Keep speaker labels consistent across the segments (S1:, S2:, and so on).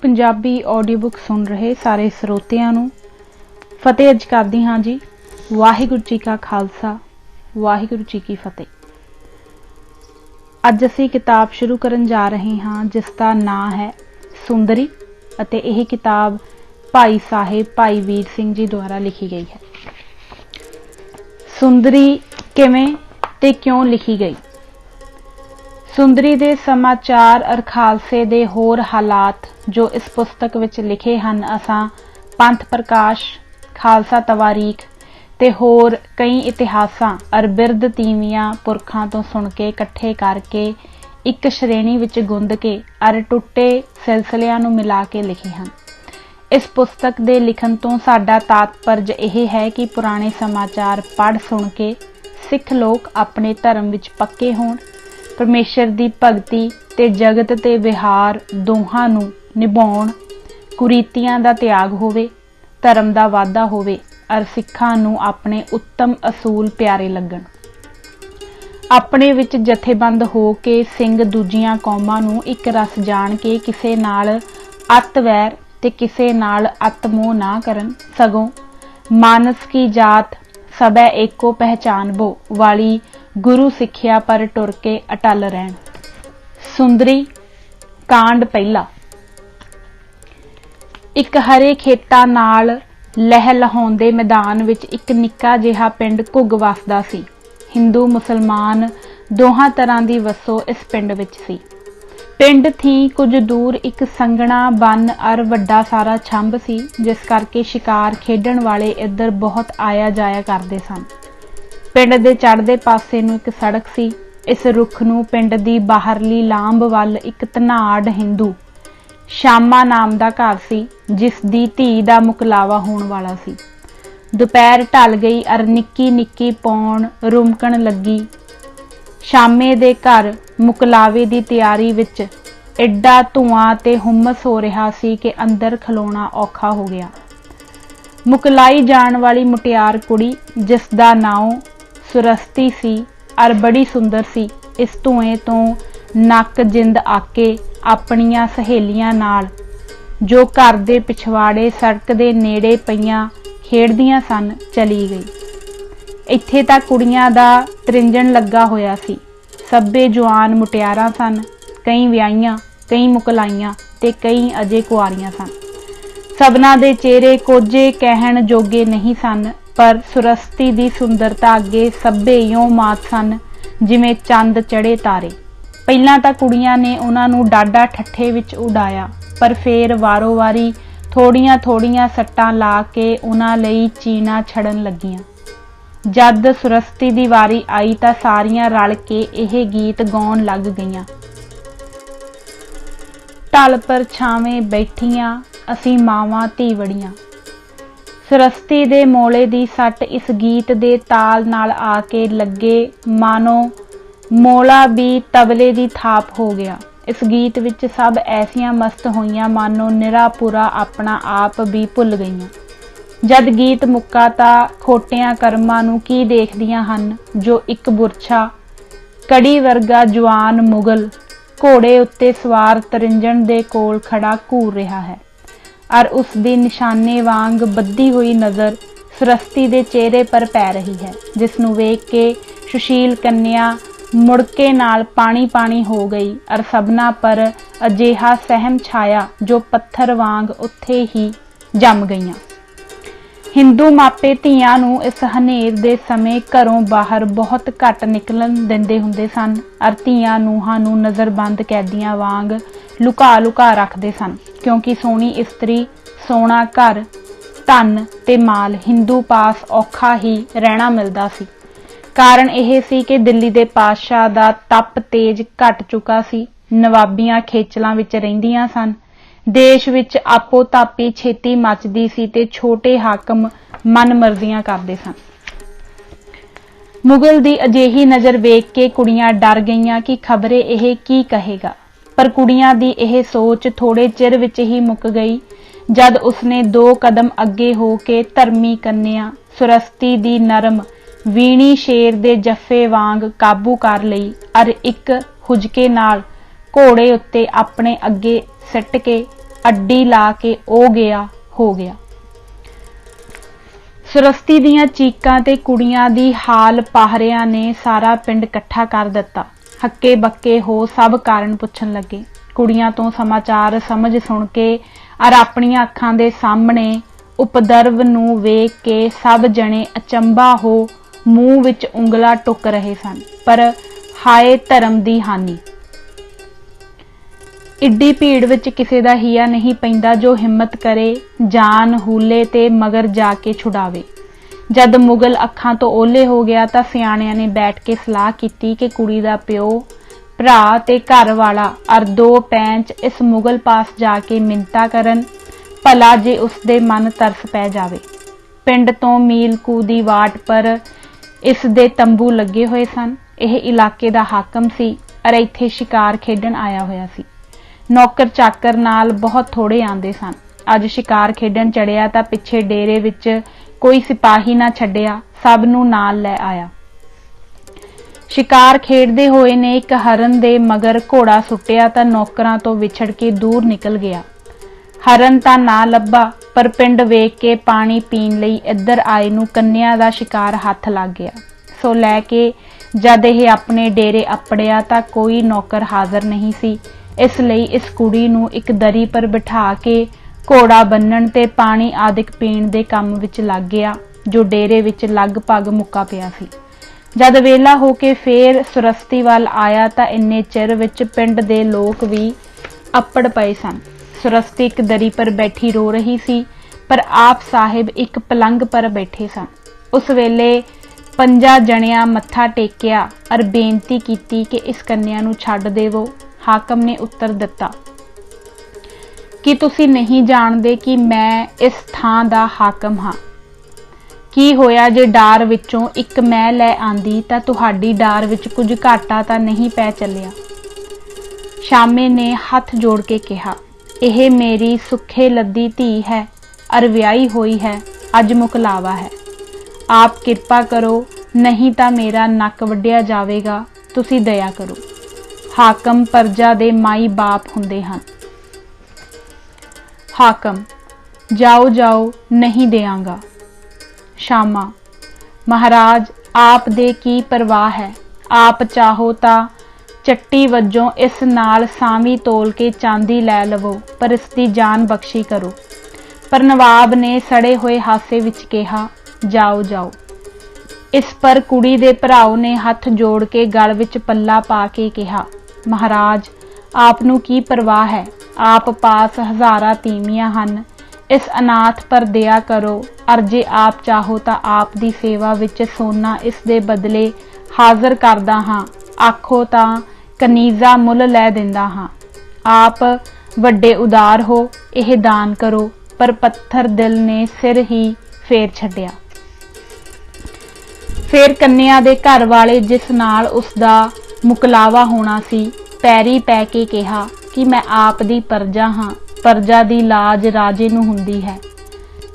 S1: Punjabi audio book सुन रहे सारे ਸਰੋਤਿਆਂ ਨੂੰ ਫਤਿਹ ਅਰਜ਼ ਕਰਦੀ ਹਾਂ जी। ਵਾਹਿਗੁਰੂ जी का खालसा वाहिगुरु जी की फतेह। ਅੱਜ ਅਸੀਂ किताब शुरू ਕਰਨ जा रहे ਹਾਂ जिस ਦਾ ਨਾਂ है सुंदरी ਅਤੇ ਇਹ किताब भाई साहेब भाई वीर सिंह जी द्वारा लिखी गई है। सुंदरी किवें ते क्यों लिखी गई? सुंदरी दे समाचार और खालसे दे होर हालात जो इस पुस्तक विच लिखे हैं असां पंथ प्रकाश, खालसा तवारीख ते होर कई इतिहासां और बिरद तीवियां पुरखां तो सुन के इकट्ठे करके एक श्रेणी विच गुंद के और टुटे सिलसिलियां नूं मिला के लिखे हैं। इस पुस्तक दे लिखण तो साडा तात्पर्य यह है कि पुराने समाचार पढ़ सुन के सिख लोग अपने धर्म विच पक्के होण, परमेश्वर दी भगती ते जगत ते विहार दोहां नूं निभाउण, कुरीतियां दा त्याग होवे, धर्म दा वाधा होवे और सिखां नूं अपने उत्तम असूल प्यारे लगण। अपने विच जथेबंद हो के सिंह दूजियां कौमां नूं एक रस जाण के किसे नाल अत वैर ते किसे नाल अत मोह ना करन, सगों मानस की जात सबै एको पहचान बो वाली गुरु सिक्ख्या पर टुर के अटल रहन। सुंदरी कांड पहला। एक हरे खेतां नाल लह लहाउंदे मैदान विच एक निक्का जिहा पिंड घुग वसदा सी। हिंदू मुसलमान दोहां तरह दी वसो इस पिंड विच सी। पिंड थी कुछ दूर एक संगना बन और वड्डा सारा छंभ सी, जिस करके शिकार खेडण वाले इधर बहुत आया जाया करते सन। पिंड दे चढ़दे पासे नूं एक सड़क सी। इस रुख नूं पिंड दी बाहरली लांब वल एक धनाड़ हिंदू श्यामा नाम दा घर सी, जिस दी धी दा मुकलावा होण वाला सी। दोपहर ढल गई और निक्की निक्की पौण रुमकण लगी। श्यामे दे घर मुकलावे दी तैयारी विच एडा धुआं ते हुम्मस हो रहा सी कि अंदर खलोना औखा हो गया। मुकलाई जाण वाली मुटियार कुड़ी जिसदा नाम सुरस्ती सी और बड़ी सुंदर सी, इस धुएं तो नक जिंद आके अपनियां सहेलियां नाल जो घर दे पिछवाड़े सड़क दे नेड़े पईयां खेडदियां सन चली गई। इत्थे तां कुड़ियां दा त्रिंजण लगा होया सी। सभे जवान मुटियारां सन, कई विआहियां, कई मुकलाइयां ते कई अजे कुआरियां सन। सबना दे चेहरे कोझे कहण जोगे नहीं सन, पर सुरस्ती दी सुंदरता अगे सभे यों मात सन जिवें चंद चढ़े तारे। पहिलां तां कुड़ियां ने उन्हां नूं डाडा ठट्ठे विच उडाया, पर फेर वारो वारी थोड़ियां थोड़ियां सट्टां ला के उन्हां लई चीना छड़न लगियां। जद सुरस्ती दी वारी आई तां सारियां रल के यह गीत गाउण लग गईयां। ढल पर छावें बैठियां असीं मावां धी वड़ियां। सुरस्ती दे मोले दी सट इस गीत दे ताल नाल आके लगे, मानो मोला भी तबले दी थाप हो गया। इस गीत विच सब ऐसियां मस्त होईयां मानो निरा पूरा अपना आप भी भुल गईयां। जद गीत मुक्का तां खोटियां कर्मां नूं की देखदियां हन जो एक बुरछा कड़ी वर्गा जवान मुगल घोड़े उत्ते सवार तरिंजण दे कोल खड़ा घूर रहा है और उस दी निशाने वांग बद्धी हुई नज़र सुरस्ती दे चेहरे पर पै रही है, जिस नूं वेख के सुशील कन्या मुड़के नाल पानी पानी हो गई और सबना पर अजिहा सहम छाया जो पत्थर वांग उत्थे ही जम गईयां। हिंदू मापे धीआं नूं इस हनेर दे समय घरों बाहर बहुत घट निकलन दिंदे हुंदे सन और धीआं नूहां नूं नज़रबंद कैदियां वांग लुका लुका रखदे सन, क्योंकि सोहनी इस्त्री, सोना घर, धन ते माल हिंदू पास औखा ही रहना मिलदा सी। कारण यह सी कि दिल्ली दे पातशाह दा तप तेज घट चुका सी। नवाबियां खेचलां विच रहिंदियां सन। देश विच आपो तापी छेती मचदी सी ते छोटे हाकम मन मर्जियां करदे सन। मुगल दी अजेही नज़र वेख के कुड़ियां डर गईयां कि खबरे यह की कहेगा, पर कुड़ियां दी यह सोच थोड़े चिर विच ही मुक गई जद उसने 2 कदम अगे हो के धर्मी कन्या सुरस्ती दी नरम वीणी शेर दे जफे वांग काबू कर लई और एक हुजके नाल घोड़े उत्ते अपने अगे सिट के अड्डी ला के ओ गया हो गया। सुरस्ती दीयां चीकां ते कुड़ियां दी हाल पाहरियां ने सारा पिंड इकट्ठा कर दिता। हक्के बक्के हो सब कारण पुछण लगे। कुड़ियां तो समाचार समझ सुन के अर अपनियां अखां दे सामने उपद्रव नूं वेख के सब जने अचंभा हो मूँह विच उंगला टुक रहे सन। पर हाय धर्म दी हानि। इड्डी भीड़ विच किसे दा हिया नहीं पैंदा जो हिम्मत करे जान हूले ते मगर जाके छुड़ावे। जद मुगल अखां तो ओले हो गया तां सियाणियां ने बैठ के सलाह कीती कि कुड़ी दा प्यो भरा ते घर वाला अर दो पैंच इस मुगल पास जाके मिन्नतां करन भला जे उसदे मन तरस पै जावे। पिंड तो मील कू दी वाट पर इस दे तंबू लगे होए सन। यह इलाके दा हाकम सी अर इत्थे शिकार खेडण आया होया सी। नौकर चाकर नाल बहुत थोड़े आंदे सन। अज शिकार खेडण चढ़िया तां पिछे डेरे विच कोई सिपाही ना छड्डिया, सब नूं नाल लै आया। शिकार खेडदे होए ने एक हरन दे मगर घोड़ा सुट्टिया तां नौकरां तो विछड़ के दूर निकल गया। हरन तां ना लब्भा पर पिंड वेख के पानी पीण लई इधर आए नूं कन्या दा शिकार हत्थ लग गया। सो लैके जद यह अपने डेरे अपड़िया तां कोई नौकर हाज़र नहीं सी। इसलिए इस कुड़ी नूं एक दरी पर बिठा के घोड़ा बन्नण ते पानी आदिक पीण दे काम विच लग गया जो डेरे विच लगभग मुक्का पिया सी। जद वेला हो के फेर सुरस्ती वाल आया तां इन्ने चिर विच पिंड दे लोक भी अपड़ पए सन। सुरस्ती एक दरी पर बैठी रो रही सी पर आप साहिब एक पलंग पर बैठे सन। उस वेले 5 जणियां मत्था टेकिया अर बेनती कीती कि इस कन्या नूं छड्ड देवो। हाकम ने उत्तर दिता कि तुसी नहीं जानदे कि मैं इस थां दा हाकम हां। की होया जे डार विचों एक मैं लै आंदी तां तुहाडी डार विच कुछ घाटा तां नहीं पै चलिया। शामे ने हथ जोड़ के कहा, यह मेरी सुखे लद्दी धी है अर व्याही होई है, अज मुकलावा है। आप किरपा करो नहीं तां मेरा नक वड्डिया जावेगा, तुसी दया करो। हाकम प्रजा दे माई बाप हुंदे हन। हाकम जाओ जाओ नहीं देंगा। शामा महाराज आप दे की परवाह है, आप चाहो तां चट्टी वजों इस नाल सावी तोल के चांदी लै लवो पर इसकी जान बख्शी करो। पर नवाब ने सड़े हुए हासे विच कहा, जाओ जाओ। इस पर कुड़ी दे भराओ ने हथ जोड़ के गल विच पल्ला पा के कहा, महाराज आप नूं की परवाह है, आप पास हज़ारां तीमियां हन, इस अनाथ पर दया करो अर जे आप चाहो तां आप दी सेवा विच सोना इस दे बदले हाज़र करदा हां, आखो तां कनीज़ा मुल लै दिंदा हां। आप वड्डे उदार हो, यह दान करो। पर पत्थर दिल ने सिर ही फेर छड्डिया। फिर कन्या दे घर वाले जिस नाल उसदा मुकलावा होना सी पैरी पै के कहा कि मैं आप दी प्रजा हाँ, प्रजा दी लाज राजे नूं हुंदी है,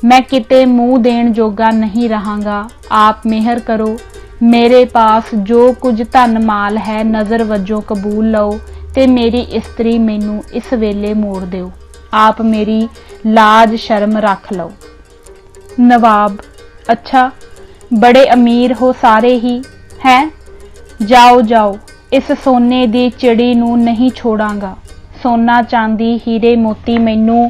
S1: मैं किते मूँह देण जोगा नहीं रहांगा। आप मेहर करो, मेरे पास जो कुछ धन माल है नज़र वजों कबूल लो ते मेरी इस्त्री मैनू इस वेले मोड़ दिओ। आप मेरी लाज शर्म रख लो। नवाब अच्छा बड़े अमीर हो सारे ही हैं, जाओ जाओ इस सोने दी चिड़ी नूं नहीं छोड़ांगा। सोना चांदी हीरे मोती मैनू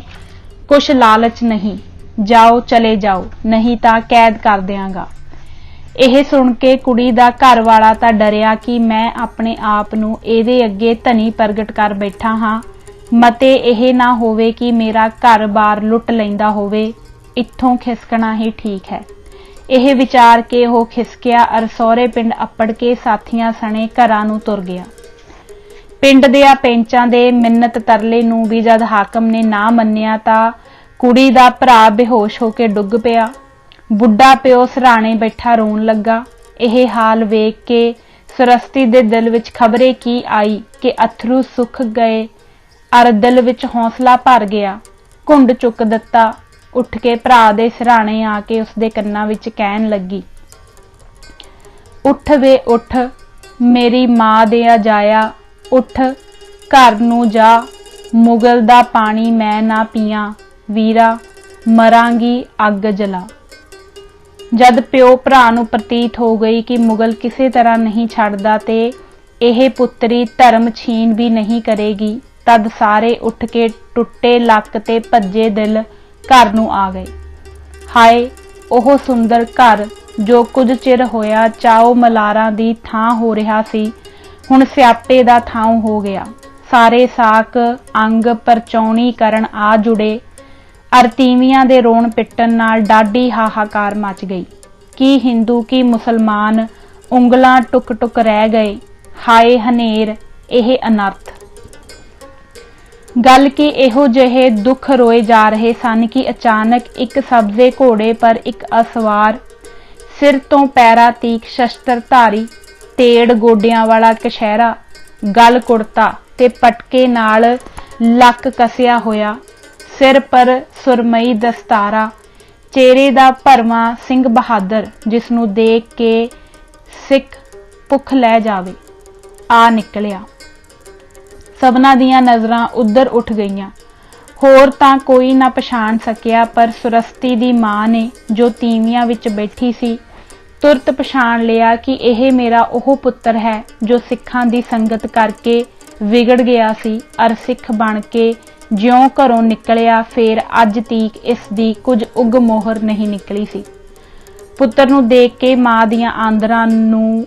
S1: कुछ लालच नहीं, जाओ चले जाओ नहीं तां कैद कर दियांगा। यह सुन के कुड़ी दा घर वाला तां डरिया कि मैं अपने आप नूं इहदे अगे धनी प्रगट कर बैठा हाँ, मते यह ना होवे कि मेरा घर बार लुट लैंदा होवे, इत्थों खिसकना ही ठीक है। यह विचार के वो खिसकिया अर सौरे पिंड अपड़ के साथियां सने घरां नूं तुर गया। पिंड दियां पेंचां दे मिन्नत तरले नूं भी जद हाकम ने ना मन्निया तां कुड़ी दा भरा बेहोश होके डुग पिया। बुढ़ा प्यो सराणे बैठा रोन लगा। यह हाल वेख के सुरस्ती दे दिल विच खबरे की आई कि अथरू सुख गए अर दिल विच हौसला भर गया। घुंड चुक दिता, उठ के भरा दे सिराणे आके उसदे कन्ना विच कहन लगी, उठ वे उठ मेरी मां दिया जाया, उठ घर नूं जा, मुगल दा पानी मैं ना पियां, वीरा मरांगी अग जला। जद प्यो भरा नूं प्रतीत हो गई कि मुगल किसी तरह नहीं छड्डदा ते यह पुत्री धर्म छीन भी नहीं करेगी, तद सारे उठ के टुटे लक ते भज्जे दिल घर नूं आ गए। हाय ओह सुंदर घर जो कुछ चिर होया चाओ मलारां दी थां हो रहा सी, हुण स्यापे दा थां हो गया। सारे साक अंग परचौनी करन आ जुड़े, अर तीवियां दे रोण पिट्टन नाल डाढी हाहाकार मच गई। की हिंदू की मुसलमान उंगलां टुक टुक रह गए। हाय हनेर यह अनर्थ। गल कि इहो जिहे दुख रोए जा रहे सन कि अचानक एक सब्जे घोड़े पर एक असवार, सिर तो पैरा तीक शस्त्रधारी, तेड़ गोडियां वाला कशहरा, गल कुड़ता ते पटके नाल लक कसिया होया, सिर पर सुरमई दस्तारा, चेहरे दा भरवां सिंह बहादुर जिसनूं देख के सिख भुख लै जावे आ निकलिया। सबना दियां नज़रां उधर उठ गईयां। होर तां कोई ना पछाण सकिया, पर सुरस्ती दी मां ने जो तीवियां विच बैठी सी तुरत पछाण लिया कि यह मेरा ओह पुत्र है जो सिखां दी संगत करके विगड़ गया सी, अर सिख बन के ज्यों घरों निकलिया फिर अज तीक इस दी कुछ उग मोहर नहीं निकली सी। पुत्र नूं देख के मां दियां आंदरां नूं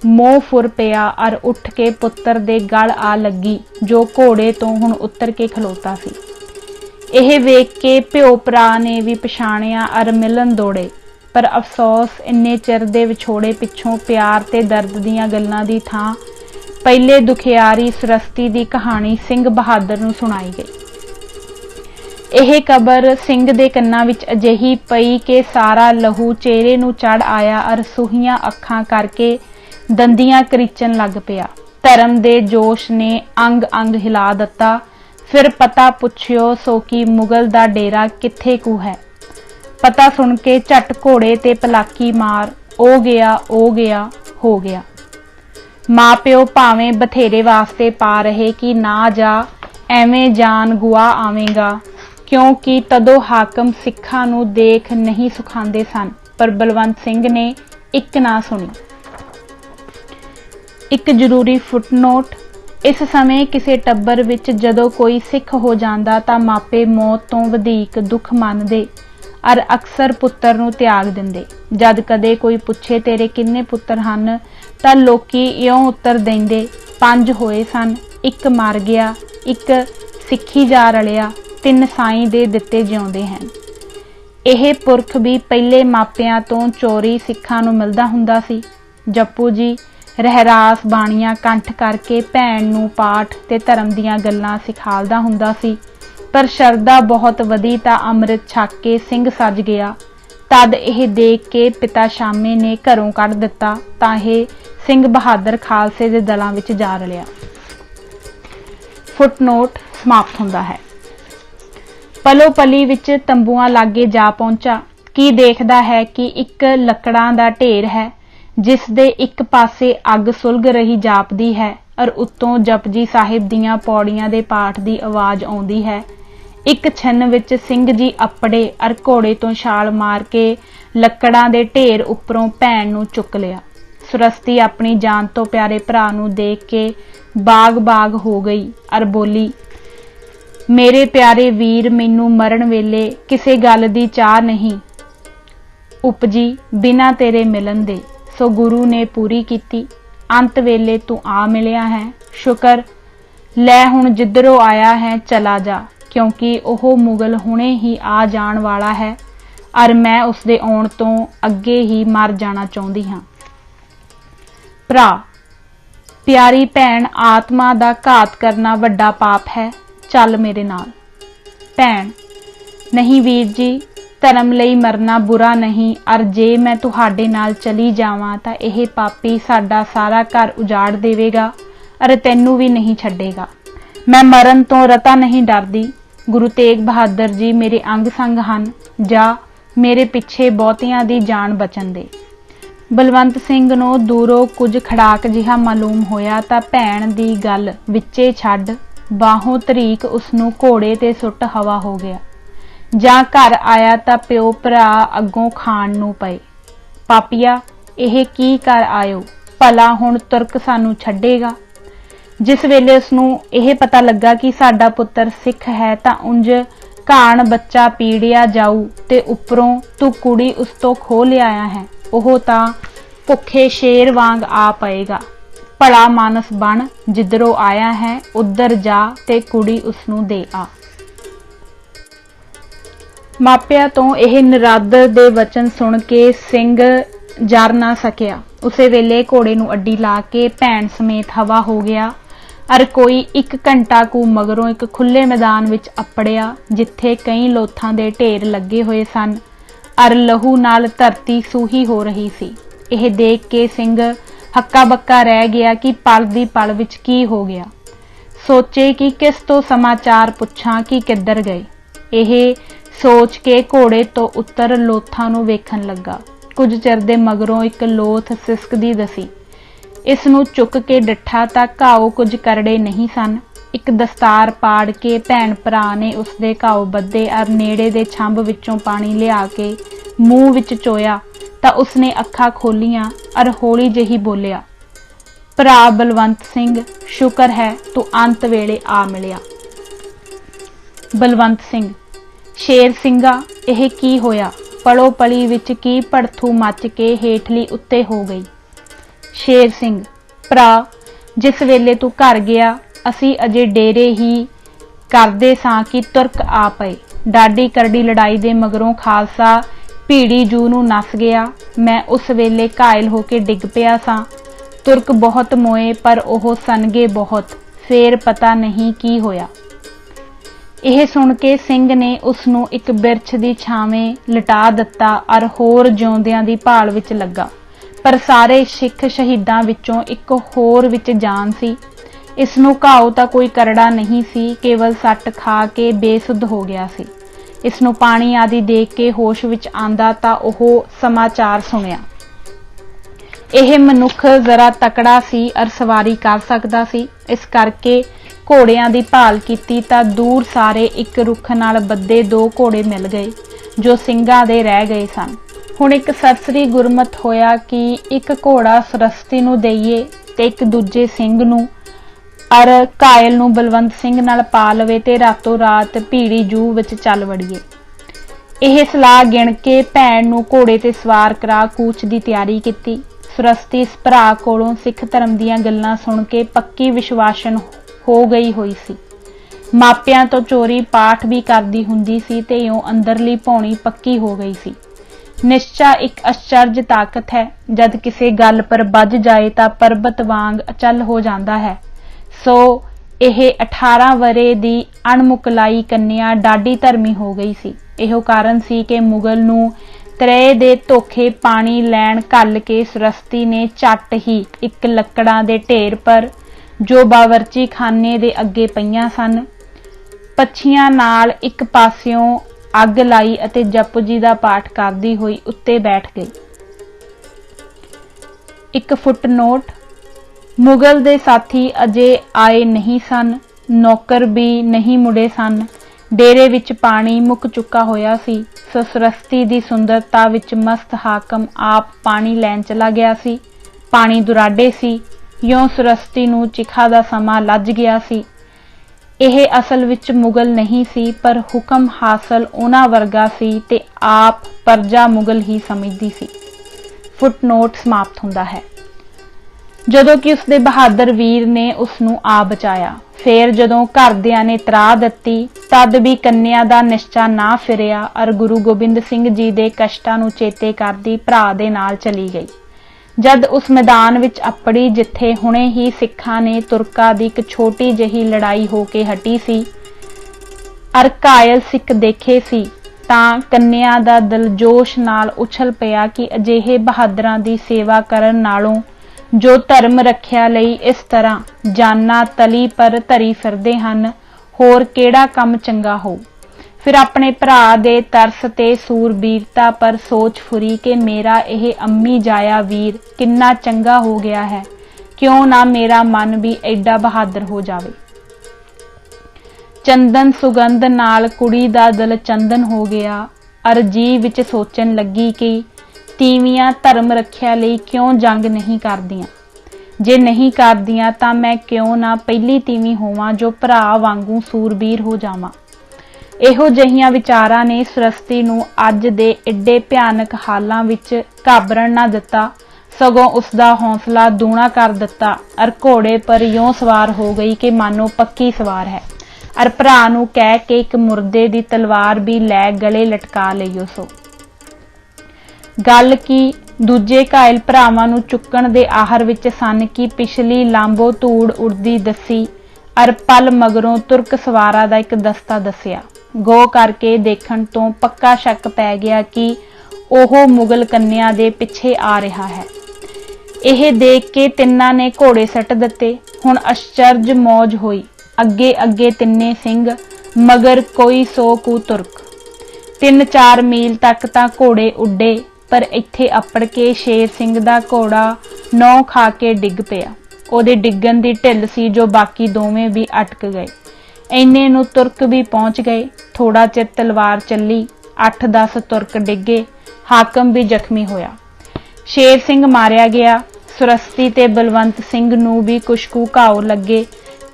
S1: मोह फुर पिया और उठ के पुत्र दे गल आ लगी जो घोड़े तो हुण उतर के खलोता सी। यह वेख के प्यो भरा ने भी पछाणिया और मिलन दौड़े, पर अफसोस इन्ने चिर दे विछोड़े पिछों प्यार ते दर्द दीयां गल्लां दी थां पहले दुखियारी सुरस्ती दी कहानी सिंह बहादुर नूं सुणाई गई। यह खबर सिंह दे कन्नां विच अजिही पई कि सारा लहू चेहरे नूं चढ़ आया और सूहियां अखां करके दंदियां करीचन लग पिया। धर्म दे जोश ने अंग अंग हिला दिता। फिर पता पुछियो सो कि मुगल दा डेरा कित्थे कू है। पता सुन के झट घोड़े ते पलाकी मार ओ गया हो गया। मां प्यो भावें बथेरे वास्ते पा रहे कि ना जा, एवें जान गुआ आवेगा, क्योंकि तदों हाकम सिखां नूं देख नहीं सुखांदे सन, पर बलवंत सिंह ने एक ना सुनी। एक जरूरी फुटनोट, इस समय किसी टब्बर विच जदों कोई सिख हो जांदा तां मापे मौत तो वधीक दुख मनदे और अक्सर पुत्र नूं त्याग दिंदे। जद कदे कोई पुछे तेरे किन्ने पुत्र हन तां लोकी इउं उत्तर देंदे 5 होए सन, एक मर गया, एक सिੱਖੀ जा रलिया, 3 साईं दे दिते जिउंदे हैं। यह पुरख भी पहले मापियां तो चोरी सिखां नूं मिलदा हुंदा सी। जप्पू जी रहरास बाणियां कंठ करके भैन नूं पाठ ते धर्म दीयां गल्लां सिखालदा हुंदा सी, पर शरदा बहुत वधी तां अमृत छक के सिंह सज गया। तद यह देख के पिता शामे ने घरों कढ़ दिता तां यह सिंह बहादुर खालसे दे दलां विच जा रलिया। फुटनोट समाप्त हुंदा है। पलो पली विच तंबूआं लागे जा पहुंचा। की देखदा है कि एक लकड़ां दा ढेर है जिस दे एक पासे अग सुलग रही जापदी है और उत्तों जपजी साहिब दीयां पौड़ियां दे पाठ दी आवाज आउंदी है। एक छन विच सिंह जी अपड़े और घोड़े तो छाल मार के लकड़ां दे ढेर उपरों भैन नूं चुक लिया। सुरस्ती अपनी जान तो प्यारे भरा नूं देख के बाग बाग हो गई और बोली, मेरे प्यारे वीर, मैनू मरण वेले किसे गल दी चाह नहीं उपजी बिना तेरे मिलन दे, सो गुरु ने पूरी कीती। अंत वेले तू आ मिलिया है, शुकर लै हुण जिधरों आया है चला जा, क्योंकि ओह मुगल हुणे ही आ जाण वाला है और मैं उसदे आउण तो अगे ही मर जाना चाहुंदी हां। भरा, प्यारी भैन, आत्मा दा घात करना वड्डा पाप है, चल मेरे नाल। भैन, नहीं वीर जी, धर्म लई मरना बुरा नहीं, और जे मैं तुहाडे नाल चली जावां तां यह पापी साडा सारा घर उजाड़ देवेगा और तैनू भी नहीं छड्डेगा। मैं मरण तो रता नहीं डरदी। गुरु तेग बहादुर जी मेरे अंग संग हन, जा मेरे पिछे बहुतियां दी जान बचन दे। बलवंत सिंह नूं दूरों कुछ खड़ाक जिहा मालूम होया तां भैन दी गल विचे छड्ड बाहों तरीक उसनूं घोड़े ते सुट हवा हो गया। जां घर आया तां प्यो भरा अग्गों खाण नूं पए, पापिया ਇਹ ਕੀ कर आयो, भला हुण तुरक सानू छड्डेगा। जिस वेले उसनूं ਇਹ पता लगा कि साडा पुत्तर सिख है तां उंज घाण बच्चा पीड़िया जाऊ ते उपरों तू कुड़ी उस तो खो लिआया है, ओह तां भुखे शेर वांग आ पएगा। भला मानस बन, जिधरों आया है उधर जा ते कुड़ी उसनूं दे आ। मापिया तो यह निरादर दे वचन सुन के सिंह जर ना सकिया। उसे वेले घोड़े नूं अड्डी ला के भैन समेत हवा हो गया अर कोई 1 घंटा कू मगरों एक खुले मैदान विच अपड़िया, जिथे कई लोथां दे ढेर लगे हुए सन अर लहू नाल धरती सूही हो रही सी। यह देख के सिंह हक्का बक्का रह गया कि पल दी पल विच की हो गया। सोचे कि किस तो समाचार पुछां कि किधर गए। यह सोच के घोड़े तो उतर लोथां नूं वेखण लगा। कुछ चिर दे मगरों एक लोथ सिसकदी दसी। इस नूं चुक के डिठा तां घाव कुछ करड़े नहीं सन। एक दस्तार पाड़ के भैन भरा ने उसदे घाव बद्दे अर नेड़े दे छंब विचों पानी लिया के मूँह विच चोया तां उसने अखां खोलियां अर हौली जही बोलिया, भरा बलवंत सिंह, शुकर है तू अंत वेले आ मिलिया। बलवंत सिंह, शेर सिंगा यह की होया, पलो पली विच की भड़थू मच के हेठली उत्ते हो गई। शेर सिंह, भरा जिस वेले तू घर गया असी अजे डेरे ही करदे सां कि तुरक आ पए। डाडी करड़ी लड़ाई दे मगरों खालसा भीड़ी जू नूं नस गया। मैं उस वेले घायल होके डिग पिया सां। तुरक बहुत मोए पर ओह सनगे बहुत, फेर पता नहीं की होया। यह सुन के सिंह ने उसनूं एक बिरछ दी छावें लिटा दिता अर होर जिउंदियां दी भाल विच लगा। पर सारे सिख शहीदां विचों एक होर विच जान सी। इसनूं घाव तां कोई करड़ा नहीं सी, केवल सट खा के बेसुध हो गया सी। इसनूं पानी आदि देख के होश विच आंदा तां ओह समाचार सुनिया। यह मनुख जरा तकड़ा सी अर सवारी कर सकदा सी। इस करके घोड़ियां दी भाल कीती तां दूर सारे एक रुख नाल बद्दे 2 घोड़े मिल गए जो ਸਿੰਘਾਂ दे रह गए सन। हुण एक सरसरी गुरमत होया कि एक घोड़ा सरस्ती नूं देईए ते एक दूजे ਸਿੰਘ नूं अर घायल नूं बलवंत सिंह नाल पा लवे ते रातों रात भीड़ी जू विच चल वड़ीए। यह सलाह गिण के भैन नूं घोड़े ते सवार करा कूच दी तैयारी कीती। सरस्ती इस भरा कोलों सिख धर्म दीयां गल्लां सुण के पक्की विश्वासन हो गई हुई सी। मापियां तो चोरी पाठ भी करदी हुंदी सी ते इउं अंदरली भौणी पक्की हो गई सी। निश्चा एक आश्चर्य ताकत है, जद किसी गल पर बज जाए तां पर्बत वांग अचल हो जाता है। सो यह 18 वरे दी अणमुकलाई कन्या डाडी धर्मी हो गई सी। इहो कारण सी कि मुगल नूं त्रे दे धोखे पानी लैण घल के सरस्ती ने झट ही एक लकड़ां दे ढेर पर जो बावरची खाने दे अगे पईयां सन, पच्छियां नाल एक पासियों अग लाई अते जप जी दा पाठ करदी होई उत्ते बैठ गई। एक फुटनोट, मुगल दे साथी अजे आए नहीं सन, नौकर भी नहीं मुड़े सन। डेरे विच पानी मुक चुका होया सी। सरस्ती दी सुंदरता विच मस्त हाकम आप पानी लैण चला गया सी। पानी दुराडे सी। यों सरस्ती नूं चिखा दा समा लज गया सी। यह असल विच मुगल नहीं सी पर हुक्म हासिल उन्हां वर्गा सी ते आप प्रजा मुगल ही समझदी सी। फुटनोट समाप्त हुंदा है। जदों कि उसदे बहादुर वीर ने उसनूं आ बचाया। फिर जदों घरदियां ने तरा दित्ती तद भी कन्या दा निश्चा ना फिरिया और गुरु गोबिंद सिंह जी दे कष्टां नूं चेते करदी भरा दे नाल चली गई। जद उस मैदान विच अपड़ी जिथे हुणे ही सिखां ने तुरका दी एक छोटी जही लड़ाई होके हटी सी और घायल सिख देखे सी तां कन्या दा दिल जोश नाल उछल पिया कि अजिहे बहादुरां दी सेवा करन नालों जो धर्म रखिया लई इस तरह जाना तली पर धरी फिरदे हन, होर केड़ा कम चंगा हो। फिर अपने भरा दे तरस ते सूरबीरता पर सोच फुरी कि मेरा यह अम्मी जाया वीर किन्ना चंगा हो गया है, क्यों ना मेरा मन भी एडा बहादुर हो जावे। चंदन सुगंध नाल कुड़ी दा दिल चंदन हो गया। अर जी विच सोचन लगी कि तीवियां धर्म रखिया लई क्यों जंग नहीं करदियां। जे नहीं करदियां तां मैं क्यों ना पहली तीवी होवां जो भरा वांगू सूरबीर हो जावां। ਇਹੋ ਜਿਹੀਆਂ ਵਿਚਾਰਾਂ ਨੇ ਸਰਸਤੀ ਨੂੰ ਅੱਜ ਦੇ ਏਡੇ ਭਿਆਨਕ ਹਾਲਾਂ ਵਿੱਚ ਘਾਬਰਨ ਨਾ ਦਿੱਤਾ, ਸਗੋਂ ਉਸਦਾ ਹੌਸਲਾ ਦੂਣਾ ਕਰ ਦਿੱਤਾ। ਅਰ ਘੋੜੇ ਪਰ ਇਉਂ ਸਵਾਰ ਹੋ ਗਈ ਕਿ ਮਾਨੋ ਪੱਕੀ ਸਵਾਰ ਹੈ। ਅਰ ਭਰਾ ਨੂੰ ਕਹਿ ਕੇ ਇੱਕ ਮੁਰਦੇ ਦੀ ਤਲਵਾਰ ਵੀ ਲੈ ਗਲੇ ਲਟਕਾ ਲਈ ਉਸ। ਗੱਲ ਕੀ ਦੂਜੇ ਘਾਇਲ ਭਰਾਵਾਂ ਨੂੰ ਚੁੱਕਣ ਦੇ ਆਹਰ ਵਿੱਚ ਸਨ ਕਿ ਪਿਛਲੀ ਲਾਂਬੋ ਧੂੜ ਉੜਦੀ ਦੱਸੀ। ਅਰ ਪਲ ਮਗਰੋਂ ਤੁਰਕ ਸਵਾਰਾਂ ਦਾ ਇੱਕ ਦਸਤਾ ਦੱਸਿਆ। ਗੋ ਕਰਕੇ ਦੇਖਣ ਤੋਂ ਪੱਕਾ ਸ਼ੱਕ ਪੈ ਗਿਆ ਕਿ ਉਹ ਮੁਗਲ ਕੰਨਿਆ ਦੇ ਪਿੱਛੇ ਆ ਰਿਹਾ ਹੈ। ਇਹ ਦੇਖ ਕੇ ਤਿੰਨਾਂ ਨੇ ਘੋੜੇ ਸੱਟ ਦਿੱਤੇ। ਹੁਣ ਅਚਰਜ ਮੌਜ ਹੋਈ। ਅੱਗੇ ਅੱਗੇ ਤਿੰਨੇ ਸਿੰਘ, ਮਗਰ ਕੋਈ 100 ਕੁ ਤੁਰਕ। 3-4 ਮੀਲ ਤੱਕ ਤਾਂ ਘੋੜੇ ਉੱਡੇ, ਪਰ ਇੱਥੇ ਅੱਪੜ ਕੇ ਸ਼ੇਰ ਸਿੰਘ ਦਾ ਘੋੜਾ ਨੌ ਖਾ ਕੇ ਡਿੱਗ ਪਿਆ। ਉਹਦੇ ਡਿੱਗਣ ਦੀ ਢਿੱਲ ਸੀ ਜੋ ਬਾਕੀ ਦੋਵੇਂ ਵੀ ਅਟਕ ਗਏ। ਇੰਨੇ ਨੂੰ ਤੁਰਕ ਵੀ ਪਹੁੰਚ ਗਏ। ਥੋੜਾ ਚਿਰ ਤਲਵਾਰ ਚੱਲੀ। 8-10 ਤੁਰਕ ਡਿੱਗੇ। ਹਾਕਮ ਵੀ ਜ਼ਖਮੀ ਹੋਇਆ। ਸ਼ੇਰ ਸਿੰਘ ਮਾਰਿਆ ਗਿਆ। ਸੁਰਸਤੀ ਤੇ ਬਲਵੰਤ ਸਿੰਘ ਨੂੰ ਵੀ ਕੁਛ ਕੁ ਘਾਉ ਲੱਗੇ,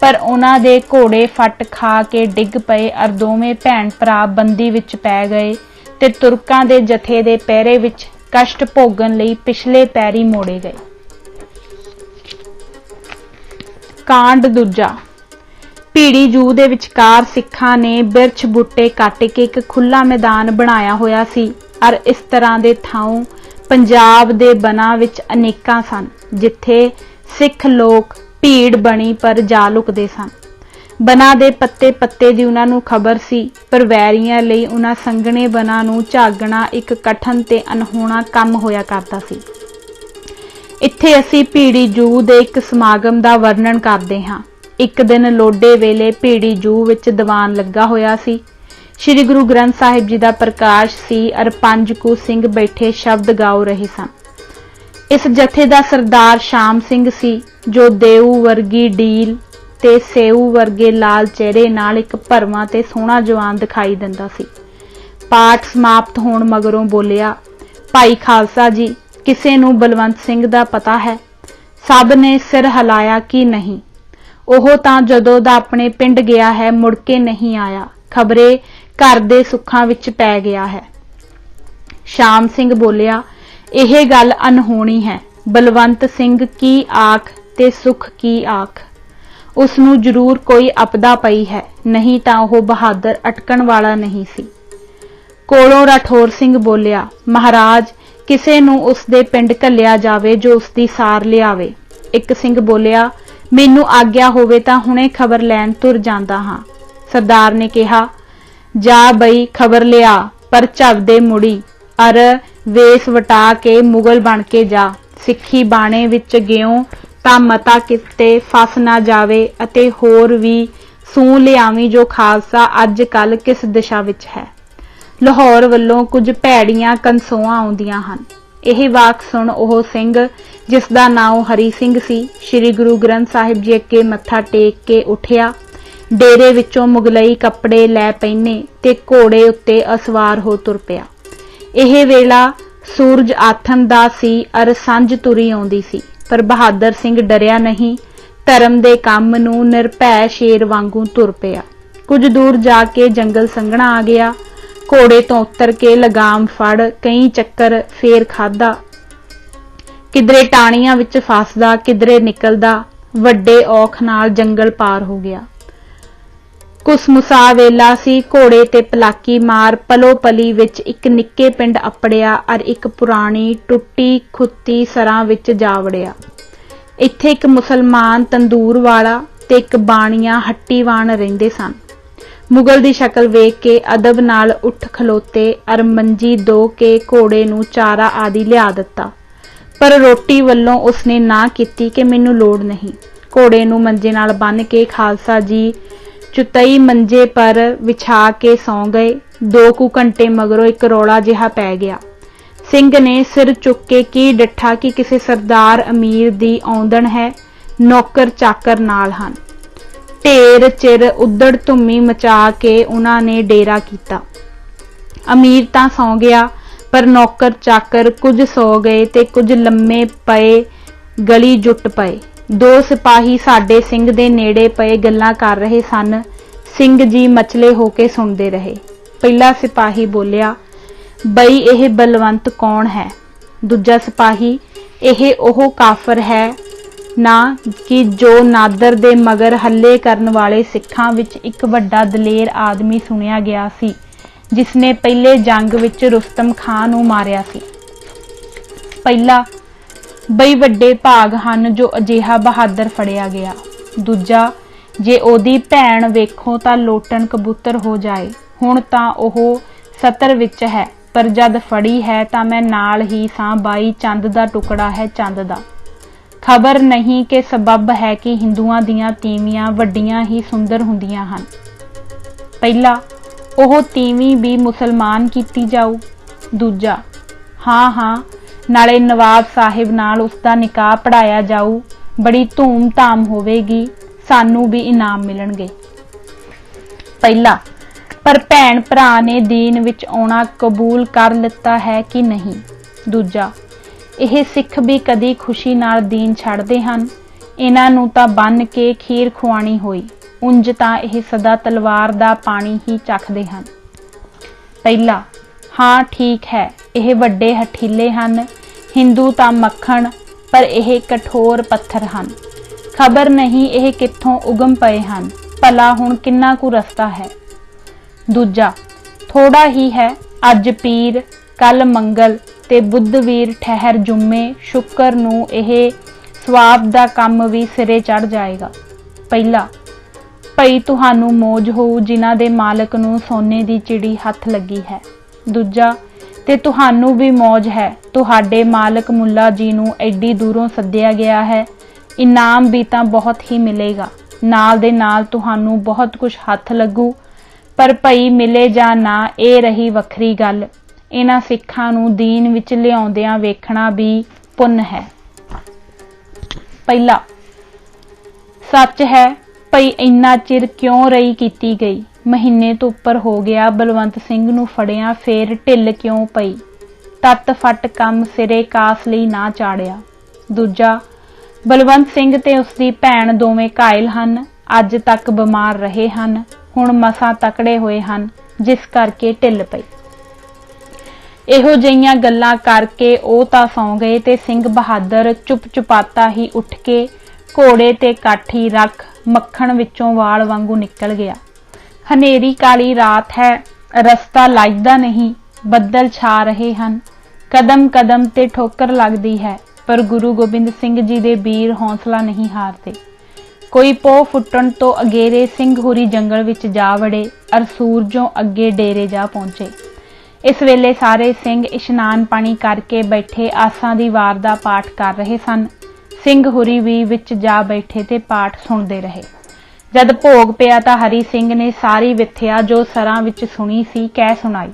S1: ਪਰ ਉਹਨਾਂ ਦੇ ਘੋੜੇ ਫੱਟ ਖਾ ਕੇ ਡਿੱਗ ਪਏ। ਅਰ ਦੋਵੇਂ ਭੈਣ ਭਰਾ ਬੰਦੀ ਵਿੱਚ ਪੈ ਗਏ ਤੇ ਤੁਰਕਾਂ ਦੇ ਜਥੇ ਦੇ ਪਹਿਰੇ ਵਿੱਚ ਕਸ਼ਟ ਭੋਗਣ ਲਈ ਪਿਛਲੇ ਪੈਰੀ ਮੋੜੇ ਗਏ। ਕਾਂਡ ਦੂਜਾ। ਭੀੜੀ ਜੂ ਦੇ ਵਿਚਕਾਰ ਸਿੱਖਾਂ ਨੇ ਬਿਰਛ ਬੂਟੇ ਕੱਟ ਕੇ ਇੱਕ ਖੁੱਲਾ ਮੈਦਾਨ ਬਣਾਇਆ ਹੋਇਆ ਸੀ। ਅਰ ਇਸ ਤਰ੍ਹਾਂ ਦੇ ਥਾਂ ਪੰਜਾਬ ਦੇ ਬਨਾਂ ਵਿੱਚ ਅਨੇਕਾਂ ਸਨ, ਜਿੱਥੇ ਸਿੱਖ ਲੋਕ ਭੀੜ ਬਣੀ ਪਰ ਜਾ ਲੁਕਦੇ ਸਨ। ਬਨਾਂ ਦੇ ਪੱਤੇ ਪੱਤੇ ਦੀ ਉਹਨਾਂ ਨੂੰ ਖਬਰ ਸੀ, ਪਰ ਵੈਰੀਆਂ ਲਈ ਉਹਨਾਂ ਸੰਘਣੇ ਬਨਾਂ ਨੂੰ ਝਾਗਣਾ ਇੱਕ ਕਠਨ ਤੇ ਅਨਹੋਣਾ ਕੰਮ ਹੋਇਆ ਕਰਦਾ ਸੀ। ਇੱਥੇ ਅਸੀਂ ਭੀੜੀ ਜੂ ਦੇ ਇੱਕ ਸਮਾਗਮ ਦਾ ਵਰਣਨ ਕਰਦੇ ਹਾਂ। ਇੱਕ ਦਿਨ ਲੋਡੇ ਵੇਲੇ ਭੀੜੀ ਜੂ ਵਿੱਚ ਦੀਵਾਨ ਲੱਗਾ ਹੋਇਆ ਸੀ। ਸ਼੍ਰੀ ਗੁਰੂ ਗ੍ਰੰਥ ਸਾਹਿਬ ਜੀ ਦਾ ਪ੍ਰਕਾਸ਼ ਸੀ। ਅਰ 5 ਕੁ ਸਿੰਘ ਬੈਠੇ ਸ਼ਬਦ ਗਾਉ ਰਹੇ ਸਨ। ਇਸ ਜਥੇ ਦਾ ਸਰਦਾਰ ਸ਼ਾਮ ਸਿੰਘ ਸੀ, ਜੋ ਦੇਊ ਵਰਗੀ ਡੀਲ ਤੇ ਸੇਊ ਵਰਗੇ ਲਾਲ ਚਿਹਰੇ ਨਾਲ ਇੱਕ ਭਰਵਾਂ ਤੇ ਸੋਹਣਾ ਜਵਾਨ ਦਿਖਾਈ ਦਿੰਦਾ ਸੀ। ਪਾਠ ਸਮਾਪਤ ਹੋਣ ਮਗਰੋਂ ਬੋਲਿਆ, ਭਾਈ ਖਾਲਸਾ ਜੀ, ਕਿਸੇ ਨੂੰ ਬਲਵੰਤ ਸਿੰਘ ਦਾ ਪਤਾ ਹੈ? ਸਭ ਨੇ ਸਿਰ ਹਿਲਾਇਆ ਕਿ ਨਹੀਂ। ਉਹ ਤਾਂ ਜਦੋਂ ਦਾ ਆਪਣੇ ਪਿੰਡ ਗਿਆ ਹੈ, ਮੁੜ ਕੇ ਨਹੀਂ ਆਇਆ। ਖਬਰੇ ਘਰ ਦੇ ਸੁੱਖਾਂ ਵਿੱਚ ਪੈ ਗਿਆ ਹੈ। ਸ਼ਾਮ ਸਿੰਘ ਬੋਲਿਆ, ਇਹ ਗੱਲ ਅਨਹੋਣੀ ਹੈ। ਬਲਵੰਤ ਸਿੰਘ ਕੀ ਆਖ ਤੇ ਸੁਖ ਕੀ ਆਖ। ਉਸ ਨੂੰ ਜ਼ਰੂਰ ਕੋਈ ਆਪਦਾ ਪਈ ਹੈ, ਨਹੀਂ ਤਾਂ ਉਹ ਬਹਾਦਰ ਅਟਕਣ ਵਾਲਾ ਨਹੀਂ ਸੀ। ਕੋਲੋਂ ਰਾਠੌਰ ਸਿੰਘ ਬੋਲਿਆ, ਮਹਾਰਾਜ, ਕਿਸੇ ਨੂੰ ਉਸ ਦੇ ਪਿੰਡ ਘੱਲਿਆ ਜਾਵੇ ਜੋ ਉਸ ਦੀ ਸਾਰ ਲਿਆਵੇ। ਇੱਕ ਸਿੰਘ ਬੋਲਿਆ, ਮੈਨੂੰ ਆਗਿਆ ਹੋਵੇ ਤਾਂ ਹੁਣੇ ਖਬਰ ਲੈਣ ਤੁਰ ਜਾਂਦਾ ਹਾਂ। ਸਰਦਾਰ ਨੇ ਕਿਹਾ, ਜਾ ਬਈ ਖਬਰ ਲਿਆ, ਪਰ ਝੱਬਦੇ ਮੁੜੀ। ਅਰ ਵੇਸ ਵਟਾ ਕੇ ਮੁਗਲ ਬਣ ਕੇ ਜਾ। ਸਿੱਖੀ ਬਾਣੇ ਵਿੱਚ ਗਿਓ ਤਾਂ ਮਤਾ ਕਿਤੇ ਫਸ ਨਾ ਜਾਵੇ, ਅਤੇ ਹੋਰ ਵੀ ਸੂਹ ਲਿਆਵੀਂ ਜੋ ਖਾਲਸਾ ਅੱਜ ਕੱਲ ਕਿਸ ਦਿਸ਼ਾ ਵਿੱਚ ਹੈ। ਲਾਹੌਰ ਵੱਲੋਂ ਕੁਝ ਭੈੜੀਆਂ ਕਨਸੋਆਂ ਆਉਂਦੀਆਂ ਹਨ। ਇਹ ਵਾਕ ਸੁਣ ਉਹ ਸਿੰਘ, ਜਿਸ ਦਾ ਨਾਮ ਹਰੀ ਸਿੰਘ ਸੀ, ਸ਼੍ਰੀ ਗੁਰੂ ਗ੍ਰੰਥ ਸਾਹਿਬ ਜੀ ਅੱਗੇ ਮੱਥਾ ਟੇਕ ਕੇ ਉੱਠਿਆ। ਡੇਰੇ ਵਿੱਚੋਂ ਮੁਗਲਈ ਕੱਪੜੇ ਲੈ ਪਹਿਨੇ ਤੇ ਘੋੜੇ ਉੱਤੇ ਅਸਵਾਰ ਹੋ ਤੁਰ ਪਿਆ। ਇਹ ਵੇਲਾ ਸੂਰਜ ਆਥਣ ਦਾ ਸੀ ਅਰ ਸੰਝ ਤੁਰੀ ਆਉਂਦੀ ਸੀ, ਪਰ ਬਹਾਦਰ ਸਿੰਘ ਡਰਿਆ ਨਹੀਂ। ਧਰਮ ਦੇ ਕੰਮ ਨੂੰ ਨਿਰਭੈ ਸ਼ੇਰ ਵਾਂਗੂ ਤੁਰ ਪਿਆ। ਕੁਝ ਦੂਰ ਜਾ ਕੇ ਜੰਗਲ ਸੰਘਣਾ ਆ ਗਿਆ। ਘੋੜੇ ਤੋਂ ਉਤਰ ਕੇ ਲਗਾਮ ਫੜ ਕਈ ਚੱਕਰ ਫੇਰ ਖਾਧਾ। ਕਿਧਰੇ ਟਾਣੀਆਂ ਵਿੱਚ ਫਸਦਾ, ਕਿਧਰੇ ਨਿਕਲਦਾ, ਵੱਡੇ ਔਖ ਨਾਲ ਜੰਗਲ ਪਾਰ ਹੋ ਗਿਆ। ਕੁਸਮੁਸਾ ਵੇਲਾ ਸੀ। ਘੋੜੇ ਤੇ ਪਲਾਕੀ ਮਾਰ ਪਲੋ ਪਲੀ ਵਿੱਚ ਇੱਕ ਨਿੱਕੇ ਪਿੰਡ ਅੱਪੜਿਆ ਅਰ ਇੱਕ ਪੁਰਾਣੀ ਟੁੱਟੀ ਖੁੱਤੀ ਸਰਾਂ ਵਿੱਚ ਜਾ ਵੜਿਆ। ਇੱਥੇ ਇੱਕ ਮੁਸਲਮਾਨ ਤੰਦੂਰ ਵਾਲਾ ਤੇ ਇੱਕ ਬਾਣੀਆ ਹੱਟੀਵਾਨ ਰਹਿੰਦੇ ਸਨ। ਮੁਗਲ ਦੀ ਸ਼ਕਲ ਵੇਖ ਕੇ ਅਦਬ ਨਾਲ ਉੱਠ ਖਲੋਤੇ ਅਰ ਮੰਜੀ ਦੋ ਕੇ ਘੋੜੇ ਨੂੰ ਚਾਰਾ ਆਦਿ ਲਿਆ ਦਿੱਤਾ, ਪਰ ਰੋਟੀ ਵੱਲੋਂ ਉਸਨੇ ਨਾ ਕੀਤੀ ਕਿ ਮੈਨੂੰ ਲੋੜ ਨਹੀਂ। ਘੋੜੇ ਨੂੰ ਮੰਜੇ ਨਾਲ ਬੰਨ੍ਹ ਕੇ ਖਾਲਸਾ ਜੀ ਚੁਤਈ ਮੰਜੇ ਪਰ ਵਿਛਾ ਕੇ ਸੌਂ ਗਏ। 2 ਕੁ ਘੰਟੇ ਮਗਰੋਂ ਇੱਕ ਰੌਲਾ ਜਿਹਾ ਪੈ ਗਿਆ। ਸਿੰਘ ਨੇ ਸਿਰ ਚੁੱਕ ਕੇ ਕੀ ਡਿੱਠਾ ਕਿ ਕਿਸੇ ਸਰਦਾਰ ਅਮੀਰ ਦੀ ਆਉਂਦਣ ਹੈ। ਨੌਕਰ ਚਾਕਰ ਨਾਲ ਹਨ। ਢੇਰ ਚਿਰ ਉਦੜ ਧੁੰਮੀ ਮਚਾ ਕੇ ਉਹਨਾਂ ਨੇ ਡੇਰਾ ਕੀਤਾ। ਅਮੀਰ ਤਾਂ ਸੌਂ ਗਿਆ, ਪਰ ਨੌਕਰ ਚਾਕਰ ਕੁਝ ਸੌ ਗਏ ਤੇ ਕੁਝ ਲੰਮੇ ਪਏ ਗਲੀ ਜੁੱਟ ਪਏ। ਦੋ ਸਿਪਾਹੀ ਸਾਡੇ ਸਿੰਘ ਦੇ ਨੇੜੇ ਪਏ ਗੱਲਾਂ ਕਰ ਰਹੇ ਸਨ। ਸਿੰਘ ਜੀ ਮਚਲੇ ਹੋ ਕੇ ਸੁਣਦੇ ਰਹੇ। ਪਹਿਲਾ ਸਿਪਾਹੀ ਬੋਲਿਆ, ਬਈ ਇਹ ਬਲਵੰਤ ਕੌਣ ਹੈ? ਦੂਜਾ ਸਿਪਾਹੀ, ਇਹ ਉਹ ਕਾਫਰ ਹੈ ਨਾ ਕਿ ਜੋ ਨਾਦਰ ਦੇ ਮਗਰ ਹੱਲੇ ਕਰਨ ਵਾਲੇ ਸਿੱਖਾਂ ਵਿੱਚ ਇੱਕ ਵੱਡਾ ਦਲੇਰ ਆਦਮੀ ਸੁਣਿਆ ਗਿਆ ਸੀ, ਜਿਸਨੇ ਪਹਿਲੇ ਜੰਗ ਵਿੱਚ ਰੁਸਤਮ ਖਾਨ ਨੂੰ ਮਾਰਿਆ ਸੀ। ਪਹਿਲਾ, ਬਈ ਵੱਡੇ ਭਾਗ ਹਨ ਜੋ ਅਜਿਹਾ ਬਹਾਦਰ ਫੜਿਆ ਗਿਆ। ਦੂਜਾ, ਜੇ ਉਹਦੀ ਭੈਣ ਵੇਖੋ ਤਾਂ ਲੋਟਣ ਕਬੂਤਰ ਹੋ ਜਾਏ। ਹੁਣ ਤਾਂ ਉਹ ਸਤਰ ਵਿੱਚ ਹੈ, ਪਰ ਜਦ ਫੜੀ ਹੈ ਤਾਂ ਮੈਂ ਨਾਲ ਹੀ ਸਾਂ। ਬਾਈ ਚੰਦ ਦਾ ਟੁਕੜਾ ਹੈ ਚੰਦ ਦਾ। ਖਬਰ ਨਹੀਂ ਕਿ ਸਬੱਬ ਹੈ ਕਿ ਹਿੰਦੂਆਂ ਦੀਆਂ ਤੀਵੀਆਂ ਵੱਡੀਆਂ ਹੀ ਸੁੰਦਰ ਹੁੰਦੀਆਂ ਹਨ। ਪਹਿਲਾ, ਉਹ ਤੀਵੀਂ ਵੀ ਮੁਸਲਮਾਨ ਕੀਤੀ ਜਾਊ। ਦੂਜਾ, ਹਾਂ, ਨਾਲੇ ਨਵਾਬ ਸਾਹਿਬ ਨਾਲ ਉਸਦਾ ਨਿਕਾਹ ਪੜਾਇਆ ਜਾਊ। ਬੜੀ ਧੂਮ ਧਾਮ ਹੋਵੇਗੀ, ਸਾਨੂੰ ਵੀ ਇਨਾਮ ਮਿਲਣਗੇ। ਪਹਿਲਾ, ਪਰ ਭੈਣ ਭਰਾ ਨੇ ਦੀਨ ਵਿੱਚ ਆਉਣਾ ਕਬੂਲ ਕਰ ਲਿੱਤਾ ਹੈ ਕਿ ਨਹੀਂ? ਦੂਜਾ, ਇਹ ਸਿੱਖ ਵੀ ਕਦੀ ਖੁਸ਼ੀ ਨਾਲ ਦੀਨ ਛੱਡਦੇ ਹਨ? ਇਹਨਾਂ ਨੂੰ ਤਾਂ ਬੰਨ ਕੇ ਖੀਰ ਖੁਆਣੀ ਹੋਈ, ਉਂਝ ਤਾਂ ਇਹ ਸਦਾ ਤਲਵਾਰ ਦਾ ਪਾਣੀ ਹੀ ਚੱਖਦੇ ਹਨ। ਪਹਿਲਾ, ਹਾਂ ਠੀਕ ਹੈ, ਇਹ ਵੱਡੇ ਹਠੀਲੇ ਹਨ। ਹਿੰਦੂ ਤਾਂ ਮੱਖਣ, ਪਰ ਇਹ ਕਠੋਰ ਪੱਥਰ ਹਨ। ਖਬਰ ਨਹੀਂ ਇਹ ਕਿੱਥੋਂ ਉਗਮ ਪਏ ਹਨ। ਭਲਾ ਹੁਣ ਕਿੰਨਾ ਕੁ ਰਸਤਾ ਹੈ? ਦੂਜਾ, ਥੋੜਾ ਹੀ ਹੈ। ਅੱਜ ਪੀਰ, ਕੱਲ ਮੰਗਲ ਤੇ ਬੁੱਧਵੀਰ ਠਹਿਰ ਜੁੰਮੇ, ਸ਼ੁੱਕਰ ਨੂੰ ਇਹ ਸਵਾਬ ਦਾ ਕੰਮ ਵੀ ਸਿਰੇ ਚੜ ਜਾਏਗਾ। ਪਹਿਲਾ, ਭਈ ਤੁਹਾਨੂੰ ਮੌਜ ਹੋਊ ਜਿਨ੍ਹਾਂ ਦੇ ਮਾਲਕ ਨੂੰ ਸੋਨੇ ਦੀ ਚਿੜੀ ਹੱਥ ਲੱਗੀ ਹੈ। ਦੂਜਾ, ਤੇ ਤੁਹਾਨੂੰ ਵੀ ਮੌਜ ਹੈ, ਤੁਹਾਡੇ ਮਾਲਕ ਮੁੱਲਾ ਜੀ ਨੂੰ ਐਡੀ ਦੂਰੋਂ ਸੱਦਿਆ ਗਿਆ ਹੈ। ਇਨਾਮ ਵੀ ਤਾਂ ਬਹੁਤ ਹੀ ਮਿਲੇਗਾ, ਨਾਲ ਦੇ ਨਾਲ ਤੁਹਾਨੂੰ ਬਹੁਤ ਕੁਝ ਹੱਥ ਲੱਗੂ। ਪਰ ਭਈ ਮਿਲੇ ਜਾਂ ਨਾ, ਇਹ ਰਹੀ ਵੱਖਰੀ ਗੱਲ। ਇਹਨਾਂ ਸਿੱਖਾਂ ਨੂੰ ਦੀਨ ਵਿੱਚ ਲਿਆਉਂਦਿਆਂ ਵੇਖਣਾ ਵੀ ਪੁੰਨ ਹੈ। ਪਹਿਲਾ, ਸੱਚ ਹੈ ਭਈ ਇੰਨਾ ਚਿਰ ਕਿਉਂ ਰਹੀ ਕੀਤੀ ਗਈ? ਮਹੀਨੇ ਤੋਂ ਉੱਪਰ ਹੋ ਗਿਆ ਬਲਵੰਤ ਸਿੰਘ ਨੂੰ ਫੜਿਆ, ਫੇਰ ਢਿੱਲ ਕਿਉਂ ਪਈ? ਤੱਤ ਫੱਟ ਕੰਮ ਸਿਰੇ ਕਾਸ ਲਈ ਨਾ ਚਾੜਿਆ। ਦੂਜਾ, ਬਲਵੰਤ ਸਿੰਘ ਤੇ ਉਸਦੀ ਭੈਣ ਦੋਵੇਂ ਘਾਇਲ ਹਨ, ਅੱਜ ਤੱਕ ਬਿਮਾਰ ਰਹੇ ਹਨ, ਹੁਣ ਮਸਾਂ ਤਕੜੇ ਹੋਏ ਹਨ, ਜਿਸ ਕਰਕੇ ਢਿੱਲ ਪਈ। ਇਹੋ ਜਿਹੀਆਂ ਗੱਲਾਂ ਕਰਕੇ ਉਹ ਤਾਂ ਸੌਂ ਗਏ ਤੇ ਸਿੰਘ ਬਹਾਦਰ ਚੁੱਪ ਚੁਪਾਤਾ ਹੀ ਉੱਠ ਕੇ ਘੋੜੇ ਤੇ ਕਾਠੀ ਰੱਖ ਮੱਖਣ ਵਿੱਚੋਂ ਵਾਲ ਵਾਂਗੂ ਨਿਕਲ ਗਿਆ। ਹਨੇਰੀ ਕਾਲੀ ਰਾਤ ਹੈ, ਰਸਤਾ ਲੱਭਦਾ ਨਹੀਂ, ਬੱਦਲ ਛਾ ਰਹੇ ਹਨ, ਕਦਮ ਕਦਮ ਤੇ ਠੋਕਰ ਲੱਗਦੀ ਹੈ, ਪਰ ਗੁਰੂ ਗੋਬਿੰਦ ਸਿੰਘ ਜੀ ਦੇ ਵੀਰ ਹੌਸਲਾ ਨਹੀਂ ਹਾਰਦੇ। ਕੋਈ ਪੋਹ ਫੁੱਟਣ ਤੋਂ ਅਗੇਰੇ ਸਿੰਘ ਹੋਰੀ ਜੰਗਲ ਵਿੱਚ ਜਾ ਵੜੇ ਅਰ ਸੂਰਜੋਂ ਅੱਗੇ ਡੇਰੇ ਜਾ ਪਹੁੰਚੇ। ਇਸ ਵੇਲੇ ਸਾਰੇ ਸਿੰਘ ਇਸ਼ਨਾਨ ਪਾਣੀ ਕਰਕੇ ਬੈਠੇ ਆਸਾਂ ਦੀ ਵਾਰ ਦਾ ਪਾਠ ਕਰ ਰਹੇ ਸਨ। ਸਿੰਘ ਹੋਰੀ ਵੀ ਵਿੱਚ ਜਾ ਬੈਠੇ ਤੇ ਪਾਠ ਸੁਣਦੇ ਰਹੇ। ਜਦ ਭੋਗ ਪਿਆ ਤਾਂ ਹਰੀ ਸਿੰਘ ਨੇ ਸਾਰੀ ਵਿਥਿਆ ਜੋ ਸਰਾਂ ਵਿੱਚ ਸੁਣੀ ਸੀ ਕਹਿ ਸੁਣਾਈ।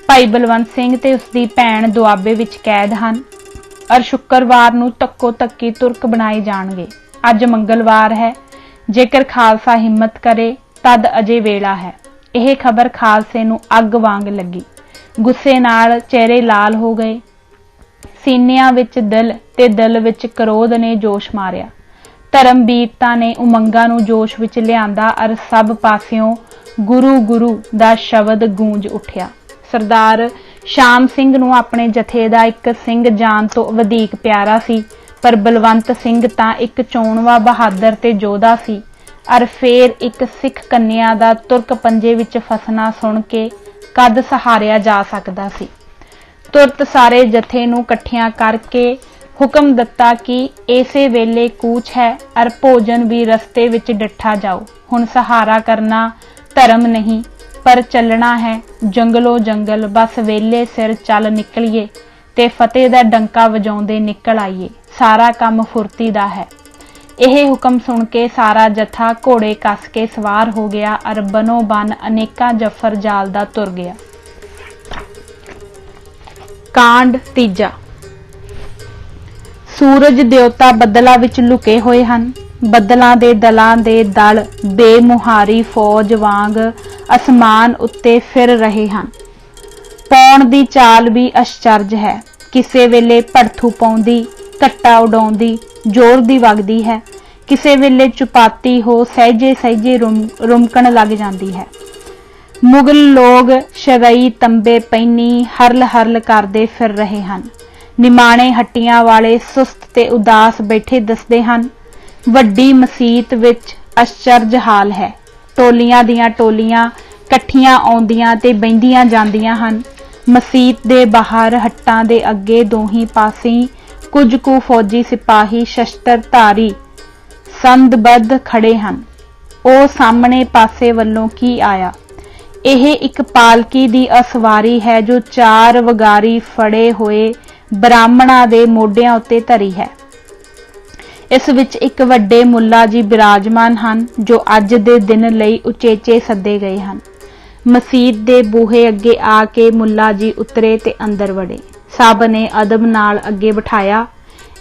S1: ਭਾਈ ਬਲਵੰਤ ਸਿੰਘ ਤੇ ਉਸਦੀ ਭੈਣ ਦੁਆਬੇ ਵਿੱਚ ਕੈਦ ਹਨ ਅਰ ਸ਼ੁੱਕਰਵਾਰ ਨੂੰ ਧੱਕੋ ਧੱਕੀ ਤੁਰਕ ਬਣਾਏ ਜਾਣਗੇ। ਅੱਜ ਮੰਗਲਵਾਰ ਹੈ, ਜੇਕਰ ਖਾਲਸਾ ਹਿੰਮਤ ਕਰੇ ਤਦ ਅਜੇ ਵੇਲਾ ਹੈ। ਇਹ ਖਬਰ ਖਾਲਸੇ ਨੂੰ ਅੱਗ ਵਾਂਗ ਲੱਗੀ। ਗੁੱਸੇ ਨਾਲ ਚਿਹਰੇ ਲਾਲ ਹੋ ਗਏ। ਸੀਨਿਆਂ ਵਿੱਚ ਦਿਲ ਤੇ ਦਿਲ ਵਿੱਚ ਕਰੋਧ ਨੇ ਜੋਸ਼ ਮਾਰਿਆ। ਧਰਮ ਵੀਰਤਾ ਨੇ ਉਮੰਗਾਂ ਨੂੰ ਜੋਸ਼ ਵਿੱਚ ਲਿਆਂਦਾ ਅਰ ਸਭ ਪਾਸਿਓਂ ਗੁਰੂ ਗੁਰੂ ਦਾ ਸ਼ਬਦ ਗੂੰਜ ਉੱਠਿਆ। ਸਰਦਾਰ ਸ਼ਾਮ ਸਿੰਘ ਨੂੰ ਆਪਣੇ ਜਥੇ ਦਾ ਇੱਕ ਸਿੰਘ ਜਾਨ ਤੋਂ ਵਧੇਕ ਪਿਆਰਾ ਸੀ, ਪਰ ਬਲਵੰਤ ਸਿੰਘ ਤਾਂ ਇੱਕ ਚੋਣਵਾ ਬਹਾਦਰ ਤੇ ਯੋਧਾ ਸੀ ਅਰ ਫੇਰ ਇੱਕ ਸਿੱਖ ਕੰਨਿਆ ਦਾ ਤੁਰਕ ਪੰਜੇ ਵਿੱਚ ਫਸਣਾ ਸੁਣ ਕੇ ਕਦ ਸਹਾਰਿਆ ਜਾ ਸਕਦਾ ਸੀ। ਤੁਰਤ ਸਾਰੇ ਜਥੇ ਨੂੰ ਇਕੱਠਿਆਂ ਕਰਕੇ ਹੁਕਮ ਦਿੱਤਾ ਕਿ ਇਸੇ ਵੇਲੇ ਕੂਚ ਹੈ ਅਰ ਭੋਜਨ ਵੀ ਰਸਤੇ ਵਿੱਚ ਡੱਠਾ ਜਾਓ। ਹੁਣ ਸਹਾਰਾ ਕਰਨਾ ਧਰਮ ਨਹੀਂ, ਪਰ ਚੱਲਣਾ ਹੈ ਜੰਗਲੋਂ ਜੰਗਲ। ਬਸ ਵੇਲੇ ਸਿਰ ਚੱਲ ਨਿਕਲੀਏ ਤੇ ਫਤਿਹ ਦਾ ਡੰਕਾ ਵਜਾਉਂਦੇ ਨਿਕਲ ਆਈਏ। ਸਾਰਾ ਕੰਮ ਫੁਰਤੀ ਦਾ ਹੈ। ਇਹ ਹੁਕਮ ਸੁਣ ਕੇ ਸਾਰਾ ਜਥਾ ਘੋੜੇ ਕੱਸ ਕੇ ਸਵਾਰ ਹੋ ਗਿਆ ਅਰ ਬਨੋ ਬਨ ਅਨੇਕਾਂ ਜਫਰ ਜਾਲ ਦਾ ਤੁਰ ਗਿਆ। ਕਾਂਡ ਤੀਜਾ। ਸੂਰਜ ਦੇਵਤਾ ਬੱਦਲਾਂ ਵਿੱਚ ਲੁਕੇ ਹੋਏ ਹਨ। ਬੱਦਲਾਂ ਦੇ ਦਲਾਂ ਦੇ ਦਲ ਬੇਮੁਹਾਰੀ ਫੌਜ ਵਾਂਗ ਅਸਮਾਨ ਉੱਤੇ ਫਿਰ ਰਹੇ ਹਨ। ਪਾਉਣ ਦੀ ਚਾਲ ਵੀ ਅਚਰਜ ਹੈ। ਕਿਸੇ ਵੇਲੇ ਭੜਥੂ ਪਾਉਂਦੀ, ਘੱਟਾ ਉਡਾਉਂਦੀ, ਜ਼ੋਰ ਦੀ ਵਗਦੀ ਹੈ। ਕਿਸੇ ਵੇਲੇ ਚੁਪਾਤੀ ਹੋ ਸਹਿਜੇ ਸਹਿਜੇ ਰੁਮਕਣ ਲੱਗ ਜਾਂਦੀ ਹੈ। ਮੁਗਲ ਲੋਕ ਸ਼ਗਈ ਤੰਬੇ ਪਹਿਨੀ ਹਰਲ ਹਰਲ ਕਰਦੇ ਫਿਰ ਰਹੇ ਹਨ। ਨਿਮਾਣੇ ਹੱਟੀਆਂ ਵਾਲੇ ਸੁਸਤ ਤੇ ਉਦਾਸ ਬੈਠੇ ਦਿਸਦੇ ਹਨ। ਵੱਡੀ ਮਸੀਤ ਵਿੱਚ ਅਚਰਜ ਹਾਲ ਹੈ। ਟੋਲੀਆਂ ਦੀਆਂ ਟੋਲੀਆਂ ਇਕੱਠੀਆਂ ਆਉਂਦੀਆਂ ਤੇ ਬਹਿੰਦੀਆਂ ਜਾਂਦੀਆਂ ਹਨ। ਮਸੀਤ ਦੇ ਬਾਹਰ ਹੱਟਾਂ ਦੇ ਅੱਗੇ ਦੋਹੀਂ ਪਾਸੀਂ ਕੁਝ ਕੁ ਫੌਜੀ ਸਿਪਾਹੀ ਸ਼ਸਤਰਧਾਰੀ ਸੰਦਬੱਧ ਖੜੇ ਹਨ। ਉਹ ਸਾਹਮਣੇ ਪਾਸੇ ਵੱਲੋਂ ਕੀ ਆਇਆ? ਇਹ ਇੱਕ ਪਾਲਕੀ ਦੀ ਅਸਵਾਰੀ ਹੈ ਜੋ 4 ਵਗਾਰੀ ਫੜੇ ਹੋਏ ਬ੍ਰਾਹਮਣਾਂ ਦੇ ਮੋਢਿਆਂ ਉੱਤੇ ਧਰੀ ਹੈ। ਇਸ ਵਿੱਚ ਇੱਕ ਵੱਡੇ ਮੁੱਲਾ ਜੀ ਬਿਰਾਜਮਾਨ ਹਨ ਜੋ ਅੱਜ ਦੇ ਦਿਨ ਲਈ ਉਚੇਚੇ ਸੱਦੇ ਗਏ ਹਨ। ਮਸੀਤ ਦੇ ਬੂਹੇ ਅੱਗੇ ਆ ਕੇ ਮੁੱਲਾ ਜੀ ਉਤਰੇ ਤੇ ਅੰਦਰ ਵੜੇ। ਸਭ ਨੇ ਅਦਬ ਨਾਲ ਅੱਗੇ ਬਿਠਾਇਆ।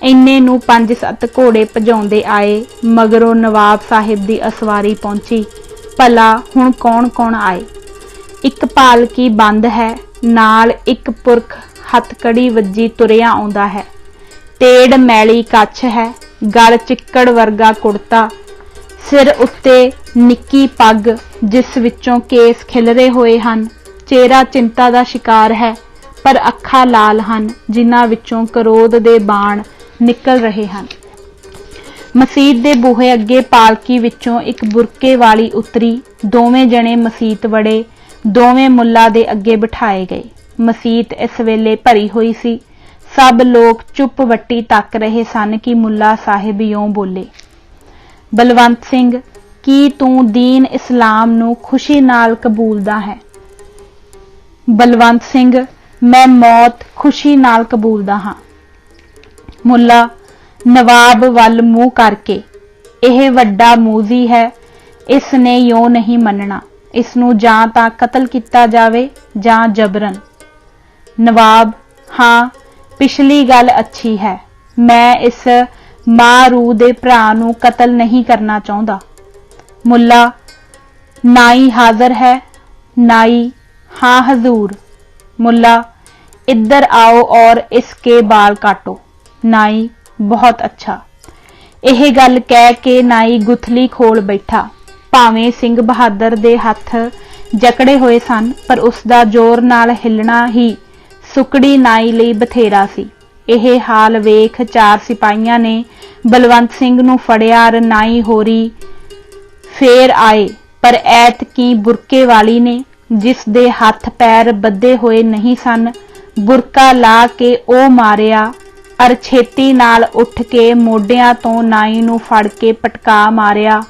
S1: ਇੰਨੇ ਨੂੰ 5-7 ਘੋੜੇ ਭਜਾਉਂਦੇ ਆਏ। ਮਗਰੋਂ ਨਵਾਬ ਸਾਹਿਬ ਦੀ ਅਸਵਾਰੀ ਪਹੁੰਚੀ। ਭਲਾ ਹੁਣ ਕੌਣ ਆਏ? ਇੱਕ ਪਾਲਕੀ ਬੰਦ ਹੈ, ਨਾਲ ਇੱਕ ਪੁਰਖ ਹੱਥਕੜੀ ਵੱਜੀ ਤੁਰਿਆ ਆਉਂਦਾ ਹੈ। ਟੇੜ ਮੈਲੀ ਕੱਛ ਹੈ, ਗਲ ਚਿੱਕੜ ਵਰਗਾ ਕੁੜਤਾ, ਸਿਰ ਉੱਤੇ ਨਿੱਕੀ ਪੱਗ ਜਿਸ ਵਿੱਚੋਂ ਕੇਸ ਖਿਲਰੇ ਹੋਏ ਹਨ। ਚਿਹਰਾ ਚਿੰਤਾ ਦਾ ਸ਼ਿਕਾਰ ਹੈ, ਪਰ ਅੱਖਾਂ ਲਾਲ ਹਨ ਜਿਨ੍ਹਾਂ ਵਿੱਚੋਂ ਕਰੋਧ ਦੇ ਬਾਣ ਨਿਕਲ ਰਹੇ ਹਨ। ਮਸੀਤ ਦੇ ਬੂਹੇ ਅੱਗੇ ਪਾਲਕੀ ਵਿੱਚੋਂ ਇੱਕ ਬੁਰਕੇ ਵਾਲੀ ਉਤਰੀ। ਦੋਵੇਂ ਜਣੇ ਮਸੀਤ ਵੜੇ। ਦੋਵੇਂ ਮੁੱਲਾ ਦੇ ਅੱਗੇ ਬਿਠਾਏ ਗਏ। ਮਸੀਤ ਇਸ ਵੇਲੇ ਭਰੀ ਹੋਈ ਸੀ। ਸਭ ਲੋਕ ਚੁੱਪ ਵੱਟੀ ਤੱਕ ਰਹੇ ਸਨ ਕਿ ਮੁੱਲਾ ਸਾਹਿਬ ਇਉਂ ਬੋਲੇ, ਬਲਵੰਤ ਸਿੰਘ, ਕੀ ਤੂੰ ਦੀਨ ਇਸਲਾਮ ਨੂੰ ਖੁਸ਼ੀ ਨਾਲ ਕਬੂਲਦਾ ਹੈ? ਬਲਵੰਤ ਸਿੰਘ, ਮੈਂ ਮੌਤ ਖੁਸ਼ੀ ਨਾਲ ਕਬੂਲਦਾ ਹਾਂ। ਮੁੱਲਾ ਨਵਾਬ ਵੱਲ ਮੂੰਹ ਕਰਕੇ, ਇਹ ਵੱਡਾ ਮੂਜ਼ੀ ਹੈ, ਇਸ ਨੇ ਇਉਂ ਨਹੀਂ ਮੰਨਣਾ। ਇਸ ਨੂੰ ਜਾਂ ਤਾਂ ਕਤਲ ਕੀਤਾ ਜਾਵੇ ਜਾਂ ਜਬਰਨ। ਨਵਾਬ, ਹਾਂ, ਪਿਛਲੀ ਗੱਲ ਅੱਛੀ ਹੈ। ਮੈਂ ਇਸ ਮਾਰੂ ਦੇ ਭਰਾ ਨੂੰ ਕਤਲ ਨਹੀਂ ਕਰਨਾ ਚਾਹੁੰਦਾ। ਮੁੱਲਾ, ਨਾਈ ਹਾਜ਼ਰ ਹੈ? ਨਾਈ, हाँ हजूर। मुल्ला, इधर आओ और इसके बाल काटो। नाई, बहुत अच्छा। यह गल कह के नाई गुथली खोल बैठा। भावें सिंह बहादुर दे हथ जकड़े हुए सन, पर उसका जोर नाल हिलना ही सुकड़ी नाई लई बथेरा सी। यह हाल वेख 4 सिपाहियां ने बलवंत सिंह नूं फड़िया। नाई होरी फेर आए, पर ऐतकी बुरके वाली ने, जिस दे हथ पैर बद्धे होए नहीं सन, बुरका ला के ओ मारिया अर छेती नाल उठ के मोढियां तो नाई नूं फड़ के पटका मारिया।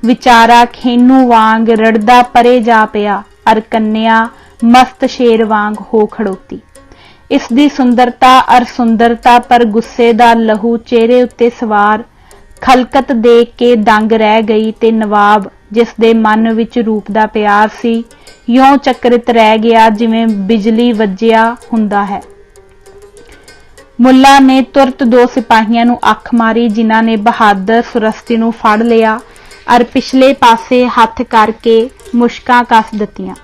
S1: विचारा खेनू वांग रड़दा परे जा पिया अर कन्या मस्त शेर वांग हो खड़ोती। इस दी सुंदरता अर सुंदरता पर गुस्से दा लहू चेहरे उत्ते सवार। खलकत देख के दंग रह गई ते नवाब, जिस दे मन विच रूप दा प्यार सी, यों चक्रित रह गया जिवें बिजली वज्जिया हुंदा है। मुल्ला ने तुरत 2 सिपाहियां नूं अख मारी, जिन्हां ने बहादुर सुरस्ती नूं फड़ लिया अर पिछले पासे हथ करके मुश्कां कस दित्तियां।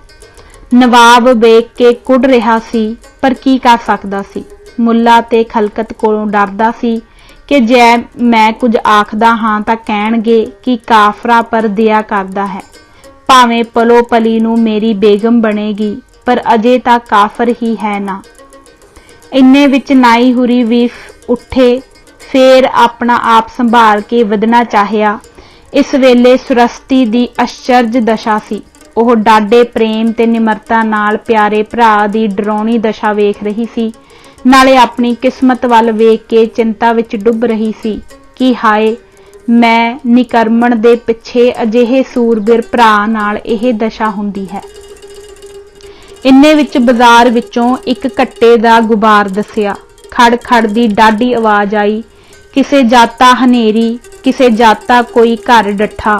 S1: नवाब वेख के कुड़ रहा सी, पर की कर सकदा सी। मुल्ला ते खलकत कोलों डरदा सी कि जे मैं कुछ आखदा हां तां कहणगे कि काफरा पर दया करदा है। भावें पलो पली नूं मेरी बेगम बनेगी, पर अजे तां काफर ही है ना। इन्ने विच नाई हुरी भी उठे, फेर अपना आप संभाल के वधना चाहिया। इस वेले सुरस्ती दी अश्चर्ज दशा सी। ओह डाडे प्रेम ते निमरता नाल प्यारे भरा दी डराउणी दशा वेख रही सी, नाले अपनी किस्मत वल वेख के चिंता विच डुब रही सी कि हाय, मैं निकरमण दे पिछे अजिहे सूरबीर भरा नाल यह दशा हुंदी है। इन्ने विच बाजार विचों एक कट्टे दा गुबार दसिया। खड़ खड़ दी डाढी आवाज आई। किसे जाता हनेरी, किसे जाता कोई घर डठा,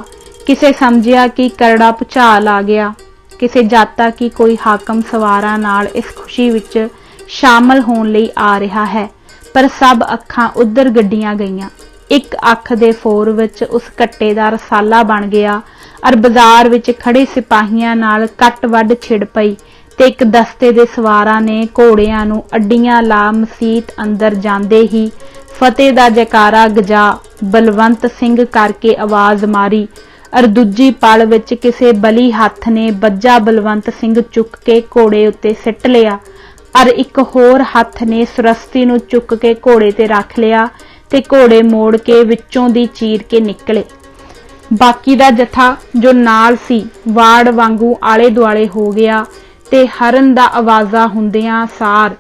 S1: किसे समझिया कि करड़ा भुचाल आ गया, किसे जाता कि कोई हाकम सवारा नाल इस खुशी विच शामिल होने लई आ रहा है। पर सब अखां उधर गड्डियां गईयां। एक अख दे फोर विच उस कट्टे दा रसाला बन गया और बाजार विच खड़े सिपाहियां नाल कट वड छिड़ पई ते एक दस्ते दे सवारां ने घोड़ियां नूं अड्डियां ला मसीत अंदर जांदे ही फतेह दा जयकारा गजा बलवंत सिंह करके आवाज मारी और दूजी पल विच किसे बली हथ ने बज्जा बलवंत सिंह चुक के घोड़े उत्ते सिट लिया और एक होर हथ ने सुरस्ती नूं चुक के घोड़े ते रख लिया ते घोड़े मोड़ के विचों दी चीर के निकले। बाकी दा जथा जो नाल सी वाड़ वांगू आले दुआले हो गया ते हरन दा आवाज़ा हुंदियां सार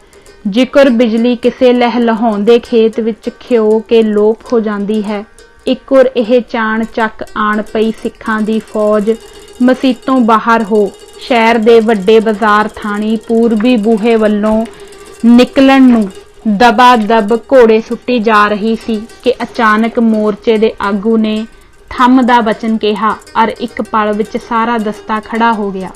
S1: जिकर बिजली किसे लहलहाउंदे खेत विच खिओ के लोप हो जांदी है। एक और यह चाण चक आण पई सिखां दी फौज मसीतों बाहर हो शहर दे वड्डे बाजार थाणी पूर्वी बूहे वल्लों निकलण नूं दबा दब घोड़े सुट्टी जा रही सी कि अचानक मोर्चे दे आगू ने थम दा वचन कहा और एक पल विच सारा दस्ता खड़ा हो गया।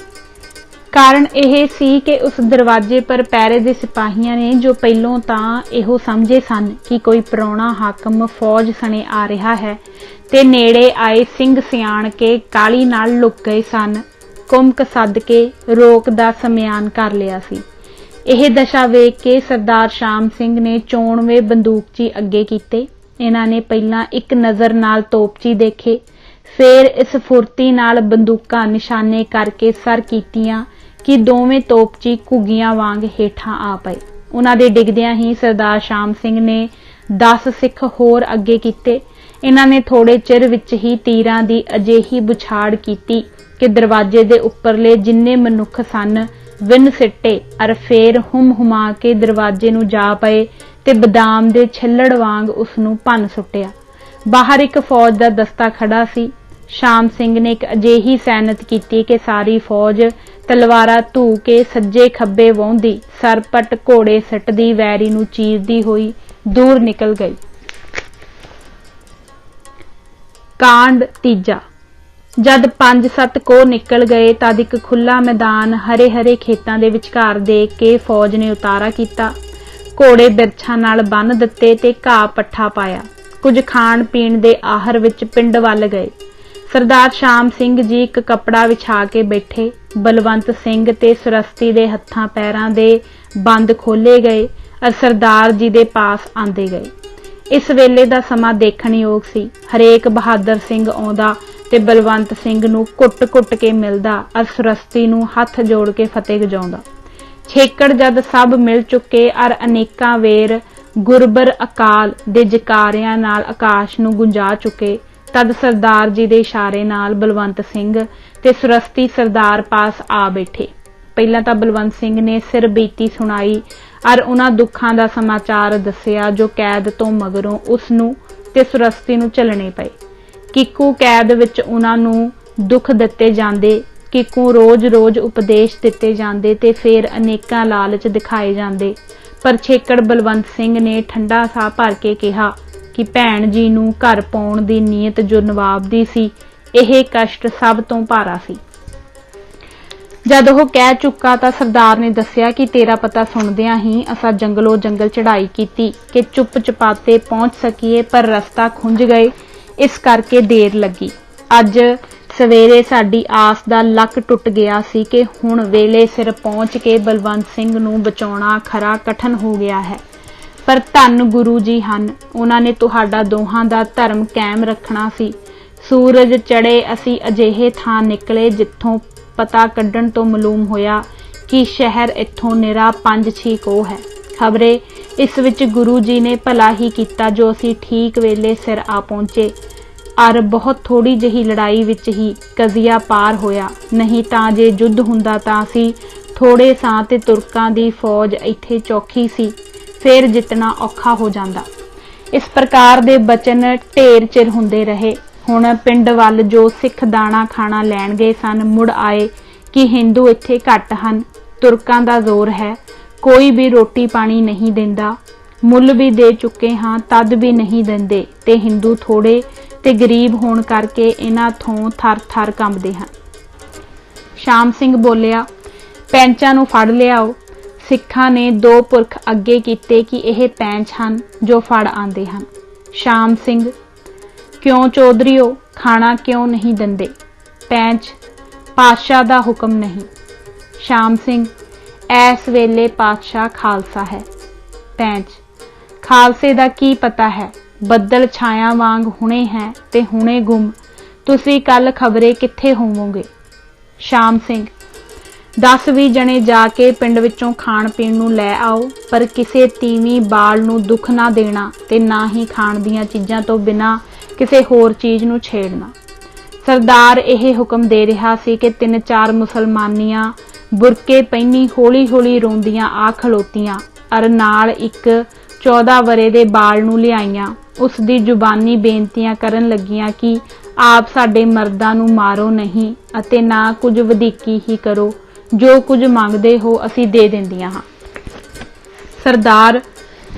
S1: कारण यह सी कि उस दरवाजे पर पैरे दे सिपाहियां ने जो पहलों तां इहो समझे सन कि कोई परौणा हाकम फौज सने आ रहा है ते नेड़े आए सिंह सियाण के काली नाल लुक गए सन कुमक सद के रोक दा सम्यान कर लिया सी। यह दशा वेख के सरदार शाम सिंह ने चोणवे बंदूकची अगे कीते। इन्हां ने पहला एक नज़र नाल तोपची देखे फिर इस फुर्ती नाल बंदूकां निशाने करके सर कीतियां कि दोवें तोपची घुग्गियां वांग हेठां आ पए। उन्हां दे डिगदियां ही सरदार शाम सिंह ने 10 सिख होर अगे कीते। इन्हां ने थोड़े चिर विच ही तीरां दी अजेही बुछाड़ कीती कि दरवाजे दे उपरले जिन्ने मनुख सन विन सिट्टे और फिर हुम हुमा के दरवाजे नूं जा पए ते बदाम दे छिल्लड़ वांग उसनूं भन सुट्टिया। बाहर एक फौज दा दस्ता खड़ा सी। शाम सिंह ने एक अजेही सैनत की कि सारी फौज तलवारा धू के सज्जे खब्बे वाउंदी सरपट घोड़े सटदी वैरी नूं चीरदी होई दूर निकल गई। कांड तीजा। जद 5-7 कोह निकल गए तद एक खुला मैदान हरे हरे खेतां दे विचकार देख के फौज ने उतारा किया। घोड़े बिरछां नाल बन दिते ते घाह पट्ठा पाया। कुछ खाण पीण दे आहर विच पिंड वल गए। सरदार शाम सिंह जी एक कपड़ा विछा के बैठे। बलवंत सिंह ते सुरस्ती दे हत्थां पैरां दे बंद खोले गए और सरदार जी दे पास आंदे गए। इस वेले दा समां देखण योग सी। हरेक बहादुर सिंह आउंदा ते बलवंत सिंह नूं घुट-घुट के मिलदा और सुरस्ती नूं हथ जोड़ के फतेह गजाउंदा। छेकड़ जद सब मिल चुके और अनेकां वेर गुरबर अकाल दे जकारियां नाल आकाश नूं गुंजा चुके तद सरदार जी दे इशारे नाल बलवंत सिंह ते सुरस्ती सरदार पास आ बैठे। पहलां तां बलवंत सिंह ने सिर बीती सुनाई और उन्हां दुखां दा समाचार दस्सिया जो कैद तो मगरों उसनूं ते सुरस्ती नूं झलने पए। किकू कैद विच उन्हां नूं दुख दिते जांदे, किकू रोज रोज उपदेश दिते जांदे ते फिर अनेकां लालच दिखाए जांदे। पर छेकड़ बलवंत सिंह ने ठंडा साह भर के कहा कि भैण जी नूं घर पाउण दी नीयत जो नवाब दी सी यह कष्ट सब तो भारा सी। जद वह कह चुका तां सरदार ने दस्सिया कि तेरा पता सुनदियां ही असां जंगलों जंगल चढ़ाई कीती कि चुप चपाते पहुंच सकीए पर रस्ता खुंझ गए इस करके देर लगी। अज सवेरे साडी आस दा लक टुट गया सी कि हुण वेले सिर पहुंच के बलवंत सिंह नूं बचाउणा खरा कठन हो गया है। पर धन गुरु जी हन, उन्हां ने तुहाडा दोहां दा धर्म कायम रखना सी। सूरज चढ़े असी अजिहे थां निकले जिथों पता कड्ढण तो मालूम होया कि शहर इत्थों निरा 5-6 कोह है। खबरे इस विच गुरु जी ने भला ही किया जो असी ठीक वेले सिर आ पहुंचे और बहुत थोड़ी जही लड़ाई विच ही कजिया पार होया। नहीं तां जे युद्ध हुंदा तां असी थोड़े सां ते तुर्कां दी फौज इत्थे चौखी सी फिर जितना औखा हो जांदा। इस प्रकार दे बचन ढेर चिर हुंदे रहे। हुण पिंड वल जो सिख दाणा खाना लैण गए सन मुड़ आए कि हिंदू इत्थे घट हन, तुर्कां दा जोर है, कोई भी रोटी पानी नहीं देंदा, मुल भी दे चुके हाँ तद भी नहीं देंदे ते हिंदू थोड़े ते गरीब होण करके इन्हां थों थर थर कंबदे हन। शाम सिंह बोलिया, पैंचां नूं फड़ लियाओ। सिखां ने 2 पुरख अगे कीते कि यह पैंच हन जो फड़ आंदे हन। शाम सिंह क्यों चौधरीओ खाना क्यों नहीं दिंदे? पैंच पातशाह दा हुक्म नहीं। शाम सिंह ऐस वेले पातशाह खालसा है। पैंच खालसे दा की पता है, ਬੱਦਲ छाया वांग हुणे है ते हुणे गुम, तुसी कल खबरे कित्थे होवोगे? शाम सिंह 10-20 जने जाके पिंड विचों खाण पीण नूं लै आओ, पर किसे तीवीं बाल नूं दुख ना देना ते ना ही खाण दीआं चीज़ां तो बिना किसे होर चीज़ नूं छेड़ना। सरदार यह हुक्म दे रहा सी कि 3-4 मुसलमानियां बुरके पहिनी हौली हौली रोंदियां आ खलोतियां अर नाल एक 14 वरे दे बाल नूं लिआईयां। उस दी जुबानी बेनतियां करन लगियां कि आप साडे मर्दां नूं मारो नहीं अते ना कुछ वधीकी ही करो, जो कुछ मंगदे हो असीं दे दिंदियां हां। सरदार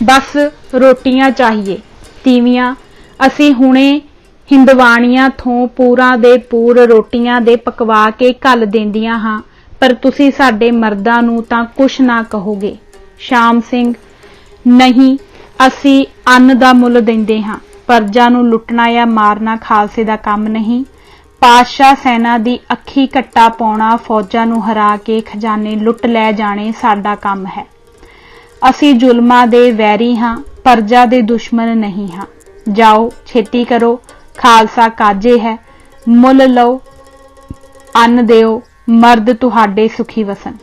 S1: बस रोटियां चाहिए, तीवियां असीं हुणे हिंदवाणियां थों पूरा दे पूर रोटियां दे पकवा के घल देंदियां हां, पर तुसीं साडे मर्दां नूं तां कुछ ना कहोगे। शाम सिंह नहीं, असीं अन्न दा मुੱਲ देंदे हां, प्रजा नूं लुटना या मारना खालसे दा काम नहीं। पातशाह सैना दी अखी घट्टा पाउणा, फौजां नूं हरा के खजाने लुट लै जाणे साडा काम है। असीं जुल्मां दे वैरी हां, प्रजा दे दुश्मन नहीं हां। जाओ छेती करो, खालसा काजे है, मुल लो, अन्न दिओ, मर्द तुहाडे सुखी वसन।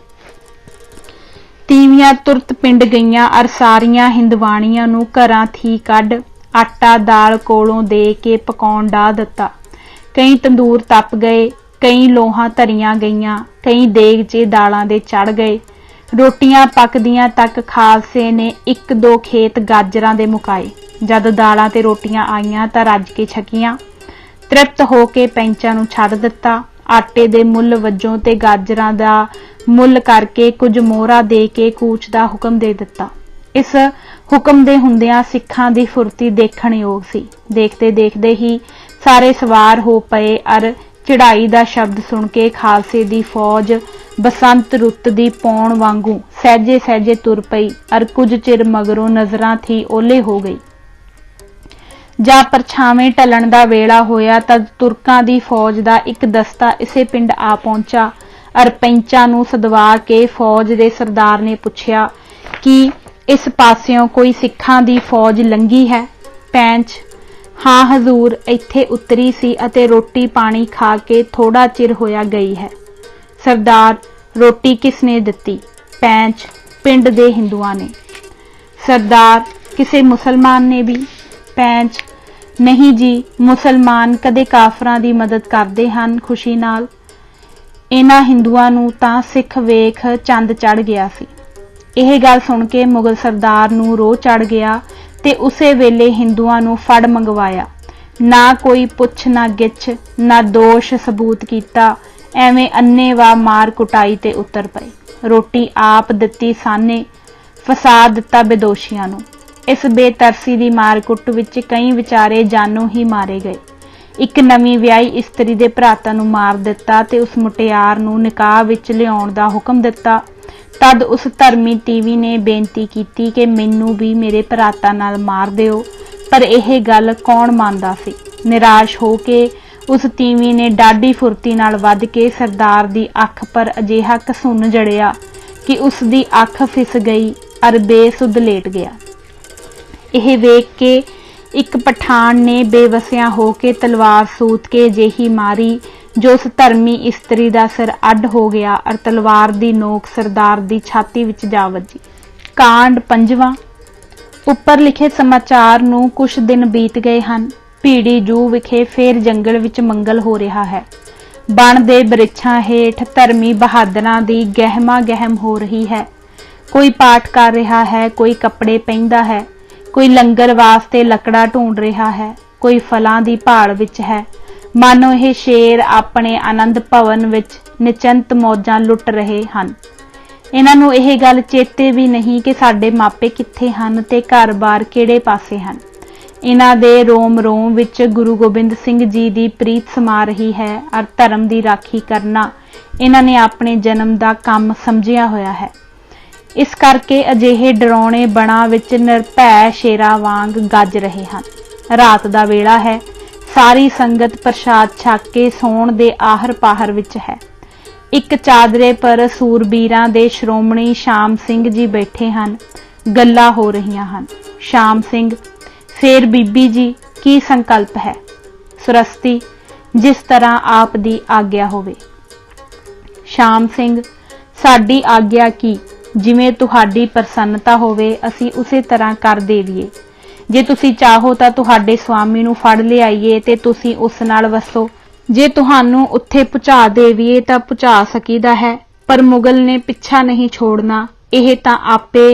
S1: तीवियां तुरत पिंड गईयां अर सारियां हिंदवाणियां नूं घरां थी कढ आटा दाल कोलों दे के पकाउण ढा दिता। कई तंदूर तप गए, कई लोहां धरियां गईयां, कई देगचे दालां दे चढ़ गए। रोटियां पकदियां तक खालसे ने 1-2 खेत गाजरां दे मुकाए। जद दालां ते रोटियां आईयां तां रज के छकीयां। तृप्त हो के पैंचां नूं छੱਡ दिता। आटे दे मुੱਲ वजों ते गाजरां दा मुੱਲ करके कुछ मोहरा दे के कूच दा हुक्म दे दिता। इस हुक्म दे हुंदियां सिखां दी फुर्ती देखण योग सी। देखते देखते ही सारे सवार हो पए अर चढ़ाई दा शब्द सुन के खालसे दी फौज बसंत रुੱਤ दी पौण वांगू सहजे सहजे तुर पई अर कुछ चिर मगरों नज़रां थी ओले हो गई। जा परछावें ढलण दा वेला होया तद तुरकां दी फौज दा एक दस्ता इसे पिंड आ पहुंचा अर पैंचां नूं सदवा के फौज दे सरदार ने पुछया कि इस पासियों कोई सिखां दी फौज लंघी है? पैंच हाँ हजूर, इत्थे उतरी सी अते रोटी पानी खा के थोड़ा चिर होया गई है। सरदार रोटी किसने दिती? पैंच पिंड दे हिंदुआं ने। सरदार किसे मुसलमान ने भी? पैंच नहीं जी, मुसलमान कदे काफरां दी मदद करदे हन खुशी नाल। इन्हां हिंदुआं नूं तां सिख वेख चंद चढ़ गया सी। यह गल सुन के मुगल सरदार नूं रोह चढ़ गया ते उसे वेले हिंदुआं नूं फड़ मंगवाया। ना कोई पुछ ना गिछ, ना दोष सबूत कीता, एवें अन्नेवाह मार कुटाई ते उतर पए। रोटी आप दित्ती साने, फसा दिता बेदोशियां नूं। इस बेतरसी दी मारकुट विच कई विचारे जानों ही मारे गए। एक नवीं विआही इस्त्री दे भरातां नूं मार दिता ते उस मुटियार नूं निकाह विच लिआउण दा हुक्म दिता। तद उस धर्मी तीवी ने बेनती की कि मैनू भी मेरे भरातां नाल मार दिओ, पर यह गल कौन मानदा सी। निराश हो के उस तीवी ने डाढी फुर्ती नाल वध के सरदार दी अख पर अजिहा घसून जड़िया कि उसदी अख फिस गई अर बेसुध लेट गया। यह वेख के एक पठान ने बेवसिया हो के तलवार सूत के जेही मारी जो उस धर्मी इस्त्री दा सिर अड हो गया और तलवार दी नोक सरदार दी छाती विच जा वजी। कांड 5वां। उपर लिखे समाचार नूं कुछ दिन बीत गए हन। भीड़ी जू विखे फेर जंगल विच मंगल हो रहा है। बण दे बरिछां हेठ धर्मी बहादरां दी गहमा गहम हो रही है। कोई पाठ कर रहा है, कोई कपड़े पहिंदा है, कोई लंगर वास्ते लकड़ा ढूंढ रहा है, कोई फलां दी भाल विच है। मानो यह शेर अपने आनंद भवन विच निचंत मौजां लुट रहे हन। इन्हां नूं यह गल चेते भी नहीं कि साडे मापे कित्थे हन ते घर-बार किहड़े पासे हन। इन्हां दे रोम रोम विच गुरु गोबिंद सिंह जी दी प्रीत समा रही है और धर्म दी राखी करना इन्हां ने अपने जन्म दा काम समझिया होया है। इस करके अजिहे डरावने बणा विच निरभै शेरां वांग गज रहे हन। रात दा वेला है, सारी संगत प्रसाद छक के सौण दे आहर पाहर विच है। एक चादरे पर सूरबीरां दे श्रोमणी शाम सिंह जी बैठे हन, गल्लां हो रहीआं हन। शाम सिंह, फेर बीबी जी की संकल्प है? सुरस्ती, जिस तरह आप दी आग्या होवे। शाम सिंह, साडी आग्या की, जिवें तुहाडी प्रसन्नता होवे असीं उसे तरह कर देवीए। जे तुसीं चाहो तां तुहाडे स्वामी नूं फड़ लिआईए ते तुसीं उस नाल वसो। जे तुहानूं उत्थे पहुंचा देवीए तां पहुंचा सकीदा है, पर मुगल ने पिछा नहीं छोड़ना। ਇਹ ਤਾਂ आपे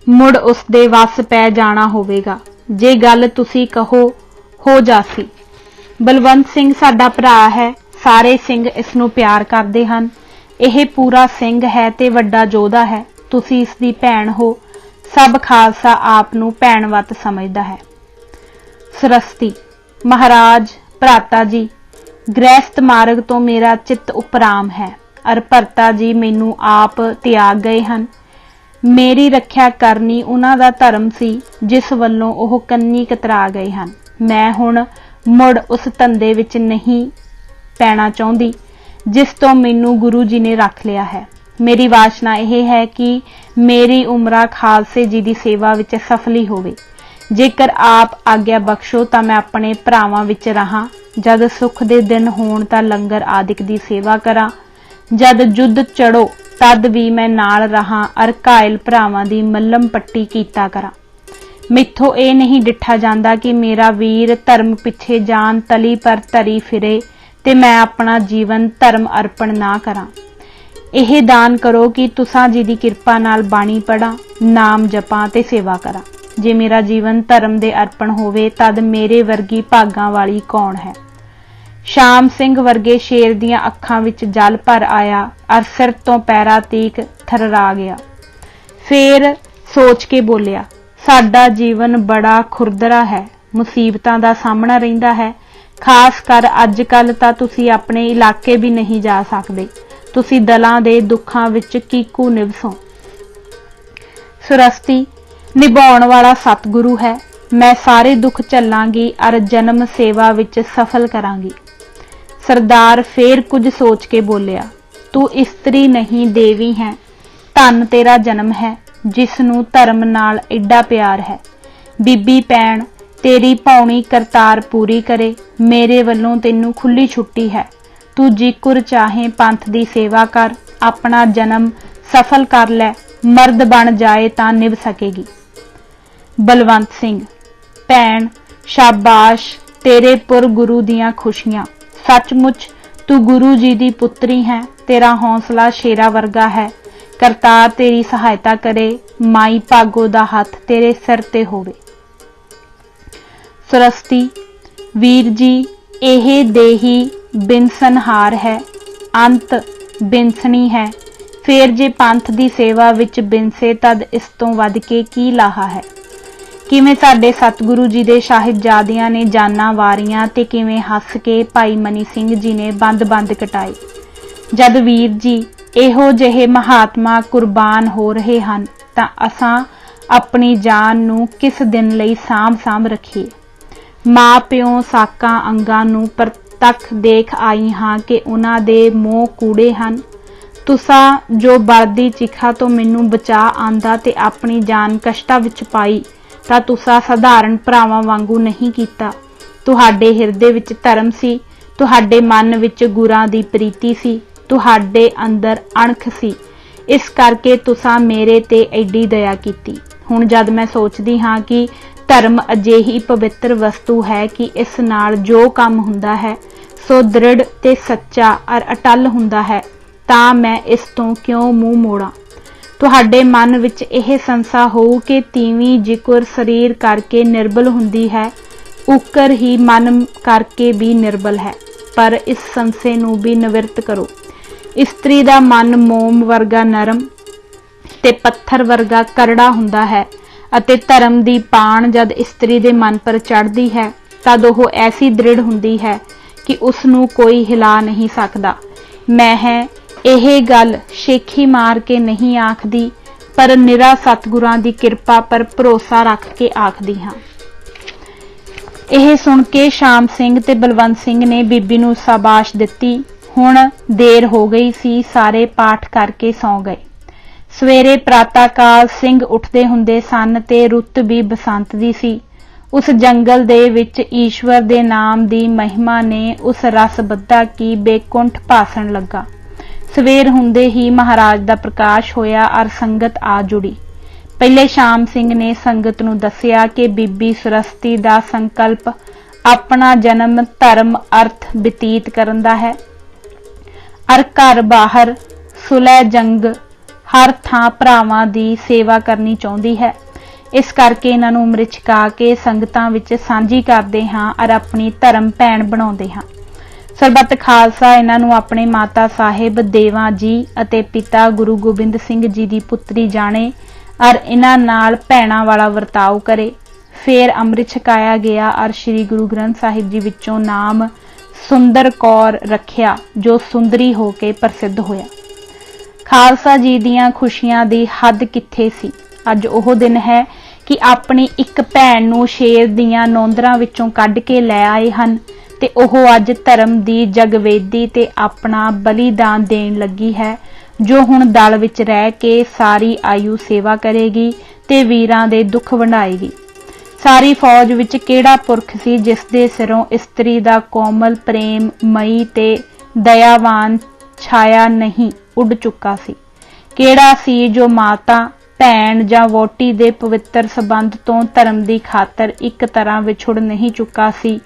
S1: मुड़ उसदे वस पै जाना होवेगा। जे गल तुसीं कहो हो जासी। बलवंत सिंह साडा भरा है, सारे सिंह इस नूं प्यार करदे हन। ਇਹ पूरा सिंह है ते वड्डा योधा है। तुसीं इस दी भैण हो, सब खालसा आप नूं भैण वत समझदा है। सरस्ती, महाराज भराता जी, गृहस्थ मार्ग तो मेरा चित्त उपराम है, अर भरता जी मैनू आप त्याग गए हन। मेरी रख्या करनी उन्हां दा धर्म सी, जिस वल्लों ओह कन्नी कतरा गए हन। मैं हुण मुड़ उस धंधे विच नहीं पैना चाहुंदी जिस तो मैनू गुरु जी ने रख लिया है। मेरी वासना यह है कि मेरी उम्र खालसे जी की सेवा विच सफली होवे। जेकर आप आग्या बख्शो तां मैं अपने भरावां विच रहां। जद सुख दे दिन होण तां लंगर आदिक दी सेवा करां। जद युद्ध चढ़ो तद भी मैं नाल रहां अर घायल भरावां दी मल्लम पट्टी कीता करां। मिथों ਇਹ नहीं डिठा जांदा कि मेरा वीर धर्म पिछे जान तली पर धरी फिरे ते मैं अपना जीवन धर्म अर्पण ना करां। ਇਹ दान करो कि तुसां जी दी किरपा नाल बाणी पढ़ां, नाम जपां ते सेवा करां। जे मेरा जीवन धर्म दे अर्पण होवे तद मेरे वर्गी भागां वाली कौन है। शाम सिंह वर्गे शेर दियां अखां विच जल भर आया अर सिर तो पैरां तीक थररा गया। फेर सोच के बोलिया, साडा जीवन बड़ा खुरदरा है, मुसीबतां दा सामना रहिंदा है। खास कर अज कल तां तुसीं अपने इलाके भी नहीं जा सकदे। तुसीं दलां दे दुखां विच कीकू निवसो। सुरस्ती, निभाउण वाला सतगुरु है। मैं सारे दुख झल्लांगी अर जन्म सेवा विच सफल करांगी। सरदार फेर कुछ सोच के बोलिया, तू इस्त्री नहीं देवी है। धन तेरा जन्म है जिस नूं धर्म नाल एडा प्यार है। बीबी भैण तेरी भाउणी करतार पूरी करे। मेरे वल्लों तैनूं खुली छुट्टी है। तू जिकुर चाहे पंथ दी सेवा कर, अपना जन्म सफल कर लै। मर्द बन जाए तां निभ सकेगी। बलवंत सिंह, भैण शाबाश, तेरे पुर गुरु दियां खुशियां। सचमुच तू गुरु जी दी पुत्री है। तेरा हौसला शेरा वर्गा है। करतार तेरी सहायता करे। माई भागो दा हथ तेरे सिर ते होवे। सुरस्ती, वीर जी, एह देही बिनसनहार है, अंत बिनसनी है। फेर जे पंथ दी सेवा विच बिनसे तद इस तों वध के की लाहा है। किवें साडे सतगुरु जी दे साहिबजादियां ने जानां वारियां ते किवें हस के भाई मनी सिंह जी ने बंद बंद कटाए। जद वीर जी इहो जिहे महात्मा कुर्बान हो रहे हन तां असां अपनी जान नूं किस दिन लई साਂਭ रखीए। माँ प्यो साकां अंगां नूं प्रतੱਖ देख आई हाँ कि उन्हां दे मोह कूड़े हन। तुसां जो बलदी चिखा तो मैनू बचा आंदा ते अपनी जान कष्टां विच पाई तां तुसां साधारण भरावां वांगू नहीं कीता। तुहाडे हिरदे विच धर्म सी, तुहाडे मन विच गुरां दी प्रीति सी, तुहाडे अंदर अणख सी। इस करके तुसां मेरे ते एडी दया कीती। हुण जद मैं सोचदी हाँ कि धर्म अजिही पवित्र वस्तु है कि इस नाल जो काम हुंदा है सो दृढ़ ते सच्चा और अटल हुंदा है, तां मैं इस तो क्यों मूँह मोड़ा। तुहाडे मन विच यह संसा हो कि तीवीं जिकुर शरीर करके निर्बल हुंदी है, उकर ही मन करके भी निर्बल है। पर इस संसे नूं भी निवृत्त करो। इस्त्री दा मन मोम वर्गा नरम ते पत्थर वर्गा करड़ा हुंदा है ਅਤੇ ਧਰਮ ਦੀ ਪਾਣ जद इस्त्री ਦੇ मन पर चढ़ती है तद ਉਹ ऐसी दृढ़ हुंदी है कि उस नूं कोई हिला नहीं सकदा। मैं ਇਹ गल शेखी मार के नहीं आखदी, पर निरा सतगुरां दी किरपा पर भरोसा रख के आखदी हाँ। ਇਹ ਸੁਣ ਕੇ ਸ਼ਾਮ ਸਿੰਘ ਤੇ ਬਲਵੰਤ ਸਿੰਘ ਨੇ ਬੀਬੀ ਨੂੰ ਸ਼ਾਬਾਸ਼ ਦਿੱਤੀ। ਹੁਣ ਦੇਰ ਹੋ ਗਈ ਸੀ, ਸਾਰੇ ਪਾਠ ਕਰਕੇ ਸੌਂ ਗਏ। ਸਵੇਰੇ ਪ੍ਰਾਤःਕਾਲ ਸਿੰਘ ਉੱਠਦੇ ਹੁੰਦੇ ਸਨ ਤੇ ਰੁੱਤ ਵੀ ਬਸੰਤ ਦੀ ਸੀ। ਉਸ ਜੰਗਲ ਦੇ ਵਿੱਚ ਈਸ਼ਵਰ ਦੇ ਨਾਮ ਦੀ ਮਹਿਮਾ ਨੇ ਉਸ ਰਸ ਬੱਧਾ ਕੀ ਬੇਕੁੰਠ ਭਾਸਣ ਲੱਗਾ। ਸਵੇਰ ਹੁੰਦੇ ਹੀ ਮਹਾਰਾਜ ਦਾ ਪ੍ਰਕਾਸ਼ ਹੋਇਆ ਔਰ ਸੰਗਤ ਆ ਜੁੜੀ। ਪਹਿਲੇ ਸ਼ਾਮ ਸਿੰਘ ਨੇ ਸੰਗਤ ਨੂੰ ਦੱਸਿਆ ਕਿ ਬੀਬੀ ਸਰਸਤੀ ਦਾ ਸੰਕਲਪ ਆਪਣਾ ਜਨਮ ਧਰਮ ਅਰਥ ਬਤੀਤ ਕਰਨ ਦਾ ਹੈ ਔਰ ਘਰ ਬਾਹਰ ਸੁਲਹ ਜੰਗ ਹਰ ਥਾਂ ਭਰਾਵਾਂ ਦੀ ਸੇਵਾ ਕਰਨੀ ਚਾਹੁੰਦੀ ਹੈ। ਇਸ ਕਰਕੇ ਇਹਨਾਂ ਨੂੰ ਅੰਮ੍ਰਿਤ ਛਕਾ ਕੇ ਸੰਗਤਾਂ ਵਿੱਚ ਸਾਂਝੀ ਕਰਦੇ ਹਾਂ ਔਰ ਆਪਣੀ ਧਰਮ ਭੈਣ ਬਣਾਉਂਦੇ ਹਾਂ। ਸਰਬੱਤ ਖਾਲਸਾ ਇਹਨਾਂ ਨੂੰ ਆਪਣੇ ਮਾਤਾ ਸਾਹਿਬ ਦੇਵਾਂ ਜੀ ਅਤੇ ਪਿਤਾ ਗੁਰੂ ਗੋਬਿੰਦ ਸਿੰਘ ਜੀ ਦੀ ਪੁੱਤਰੀ ਜਾਣੇ ਔਰ ਇਹਨਾਂ ਨਾਲ ਭੈਣਾਂ ਵਾਲਾ ਵਰਤਾਓ ਕਰੇ। ਫਿਰ ਅੰਮ੍ਰਿਤ ਛਕਾਇਆ ਗਿਆ ਔਰ ਸ੍ਰੀ ਗੁਰੂ ਗ੍ਰੰਥ ਸਾਹਿਬ ਜੀ ਵਿੱਚੋਂ ਨਾਮ ਸੁੰਦਰ ਕੌਰ ਰੱਖਿਆ, ਜੋ ਸੁੰਦਰੀ ਹੋ ਕੇ ਪ੍ਰਸਿੱਧ ਹੋਇਆ। ਖਾਲਸਾ ਜੀ ਦੀਆਂ ਖੁਸ਼ੀਆਂ ਦੀ ਹੱਦ ਕਿੱਥੇ ਸੀ। ਅੱਜ ਉਹ ਦਿਨ ਹੈ ਕਿ ਆਪਣੀ ਇੱਕ ਭੈਣ ਨੂੰ ਸ਼ੇਰ ਦੀਆਂ ਨੌਂਦਰਾਂ ਵਿੱਚੋਂ ਕੱਢ ਕੇ ਲੈ ਆਏ ਹਨ ਤੇ ਉਹ ਅੱਜ ਧਰਮ ਦੀ ਜਗਵੇਦੀ ਤੇ ਆਪਣਾ ਬਲੀਦਾਨ ਦੇਣ ਲੱਗੀ ਹੈ, ਜੋ ਹੁਣ ਦਲ ਵਿੱਚ ਰਹਿ ਕੇ ਸਾਰੀ ਆਯੂ ਸੇਵਾ ਕਰੇਗੀ ਤੇ ਵੀਰਾਂ ਦੇ ਦੁੱਖ ਵੰਡਾਏਗੀ। ਸਾਰੀ ਫੌਜ ਵਿੱਚ ਕਿਹੜਾ ਪੁਰਖ ਸੀ ਜਿਸ ਦੇ ਸਿਰੋਂ ਇਸਤਰੀ ਦਾ ਕੋਮਲ ਪ੍ਰੇਮ ਮਈ ਤੇ ਦਇਆਵਾਨ ਛਾਇਆ ਨਹੀਂ ਉੱਡ ਚੁੱਕਾ ਸੀ। ਕਿਹੜਾ ਸੀ ਜੋ ਮਾਤਾ ਭੈਣ ਜਾਂ ਵੋਟੀ ਦੇ ਪਵਿੱਤਰ ਸਬੰਧ ਤੋਂ ਧਰਮ ਦੀ ਖਾਤਰ ਇੱਕ ਤਰ੍ਹਾਂ ਵਿਛੁੜ ਨਹੀਂ ਚੁੱਕਾ ਸੀ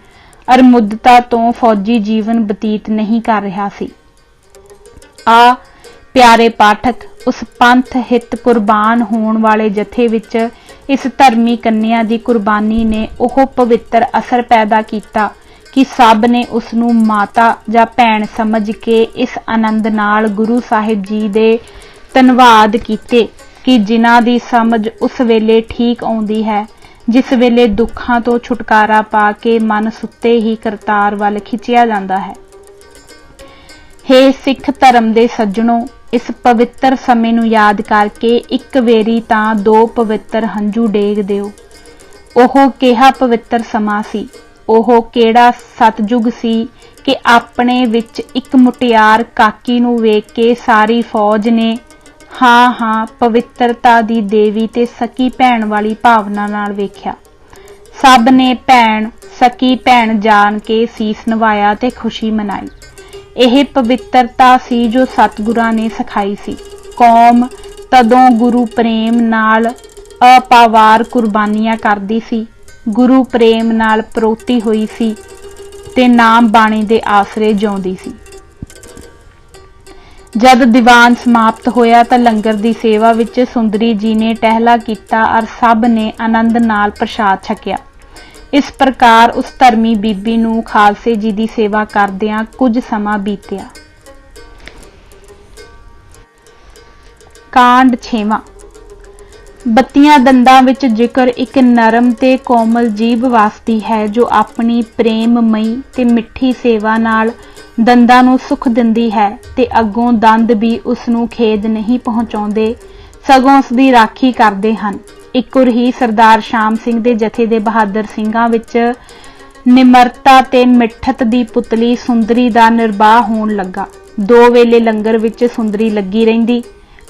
S1: ਔਰ ਮੁੱਦਤਾਂ ਤੋਂ ਫੌਜੀ ਜੀਵਨ ਬਤੀਤ ਨਹੀਂ ਕਰ ਰਿਹਾ ਸੀ। ਆ ਪਿਆਰੇ ਪਾਠਕ, ਉਸ ਪੰਥ ਹਿੱਤ ਕੁਰਬਾਨ ਹੋਣ ਵਾਲੇ ਜਥੇ ਵਿੱਚ ਇਸ ਧਰਮੀ ਕੰਨਿਆ ਦੀ ਕੁਰਬਾਨੀ ਨੇ ਉਹ ਪਵਿੱਤਰ ਅਸਰ ਪੈਦਾ ਕੀਤਾ ਕਿ ਸਭ ਨੇ ਉਸ ਨੂੰ ਮਾਤਾ ਜਾਂ ਭੈਣ ਸਮਝ ਕੇ ਇਸ ਆਨੰਦ ਨਾਲ ਗੁਰੂ ਸਾਹਿਬ ਜੀ ਦੇ ਧੰਨਵਾਦ ਕੀਤੇ ਕਿ ਜਿਨ੍ਹਾਂ ਦੀ ਸਮਝ ਉਸ ਵੇਲੇ ਠੀਕ ਆਉਂਦੀ ਹੈ ਜਿਸ ਵੇਲੇ ਦੁੱਖਾਂ ਤੋਂ ਛੁਟਕਾਰਾ ਪਾ ਕੇ ਮਨ ਸੁੱਤੇ ਹੀ ਕਰਤਾਰ ਵੱਲ ਖਿੱਚਿਆ ਜਾਂਦਾ ਹੈ। ਹੇ ਸਿੱਖ ਧਰਮ ਦੇ ਸੱਜਣੋ, ਇਸ ਪਵਿੱਤਰ ਸਮੇਂ ਨੂੰ ਯਾਦ ਕਰਕੇ ਇੱਕ ਵੇਰੀ ਤਾਂ ਦੋ ਪਵਿੱਤਰ ਹੰਝੂ ਡੇਗ ਦਿਓ। ਉਹ ਕਿਹਾ ਪਵਿੱਤਰ ਸਮਾਂ ਸੀ, ਉਹ ਕਿਹੜਾ ਸਤਜੁਗ ਸੀ ਕਿ ਆਪਣੇ ਵਿੱਚ ਇੱਕ ਮੁਟਿਆਰ ਕਾਕੀ ਨੂੰ ਵੇਖ ਕੇ ਸਾਰੀ ਫੌਜ ਨੇ ਹਾਂ ਪਵਿੱਤਰਤਾ ਦੀ ਦੇਵੀ ਤੇ ਸਕੀ ਭੈਣ ਵਾਲੀ ਭਾਵਨਾ ਨਾਲ ਵੇਖਿਆ। ਸਭ ਨੇ ਭੈਣ ਸਕੀ ਭੈਣ ਜਾਣ ਕੇ ਸੀਸ ਨਿਵਾਇਆ ਤੇ ਖੁਸ਼ੀ ਮਨਾਈ। ਇਹ ਪਵਿੱਤਰਤਾ ਸੀ ਜੋ ਸਤਿਗੁਰਾਂ ਨੇ ਸਿਖਾਈ ਸੀ। ਕੌਮ ਤਦੋਂ ਗੁਰੂ ਪ੍ਰੇਮ ਨਾਲ ਅਪਾਵਾਰ ਕੁਰਬਾਨੀਆਂ ਕਰਦੀ ਸੀ, ਗੁਰੂ ਪ੍ਰੇਮ ਨਾਲ ਪਰੋਤੀ ਹੋਈ ਸੀ ਤੇ ਨਾਮ ਬਾਣੀ ਦੇ ਆਸਰੇ ਜਿਉਂਦੀ ਸੀ। ਜਦ ਦੀਵਾਨ ਸਮਾਪਤ ਹੋਇਆ ਤਾਂ ਲੰਗਰ ਦੀ ਸੇਵਾ ਵਿੱਚ ਸੁੰਦਰੀ ਜੀ ਨੇ ਟਹਿਲਾ ਕੀਤਾ ਔਰ ਸਭ ਨੇ ਆਨੰਦ ਨਾਲ ਪ੍ਰਸ਼ਾਦ ਛਕਿਆ। ਇਸ ਪ੍ਰਕਾਰ ਉਸ ਧਰਮੀ ਬੀਬੀ ਨੂੰ ਖਾਲਸੇ ਜੀ ਦੀ ਸੇਵਾ ਕਰਦਿਆਂ ਕੁਝ ਸਮਾਂ ਬੀਤਿਆ। ਕਾਂਡ 6ਵਾਂ। ਬੱਤੀਆਂ ਦੰਦਾਂ ਵਿੱਚ ਜ਼ਿਕਰ ਇੱਕ ਨਰਮ ਤੇ ਕੋਮਲ ਜੀਭ ਵਸਦੀ ਹੈ ਜੋ ਆਪਣੀ ਪ੍ਰੇਮਮਈ ਤੇ ਮਿੱਠੀ ਸੇਵਾ ਨਾਲ ਦੰਦਾਂ ਨੂੰ ਸੁਖ ਦਿੰਦੀ ਹੈ ਤੇ ਅੱਗੋਂ ਦੰਦ ਵੀ ਉਸ ਨੂੰ ਖੇਦ ਨਹੀਂ ਪਹੁੰਚਾਉਂਦੇ, ਸਗੋਂ ਉਸ ਦੀ ਰਾਖੀ ਕਰਦੇ ਹਨ। ਇੱਕੁਰ ਹੀ ਸਰਦਾਰ ਸ਼ਾਮ ਸਿੰਘ ਦੇ ਜਥੇ ਦੇ ਬਹਾਦਰ ਸਿੰਘਾਂ ਵਿੱਚ ਨਿਮਰਤਾ ਤੇ ਮਿੱਠਤ ਦੀ ਪੁਤਲੀ ਸੁੰਦਰੀ ਦਾ ਨਿਰਬਾਹ ਹੋਣ ਲੱਗਾ। ਦੋ ਵੇਲੇ ਲੰਗਰ ਵਿੱਚ ਸੁੰਦਰੀ ਲੱਗੀ ਰਹਿੰਦੀ,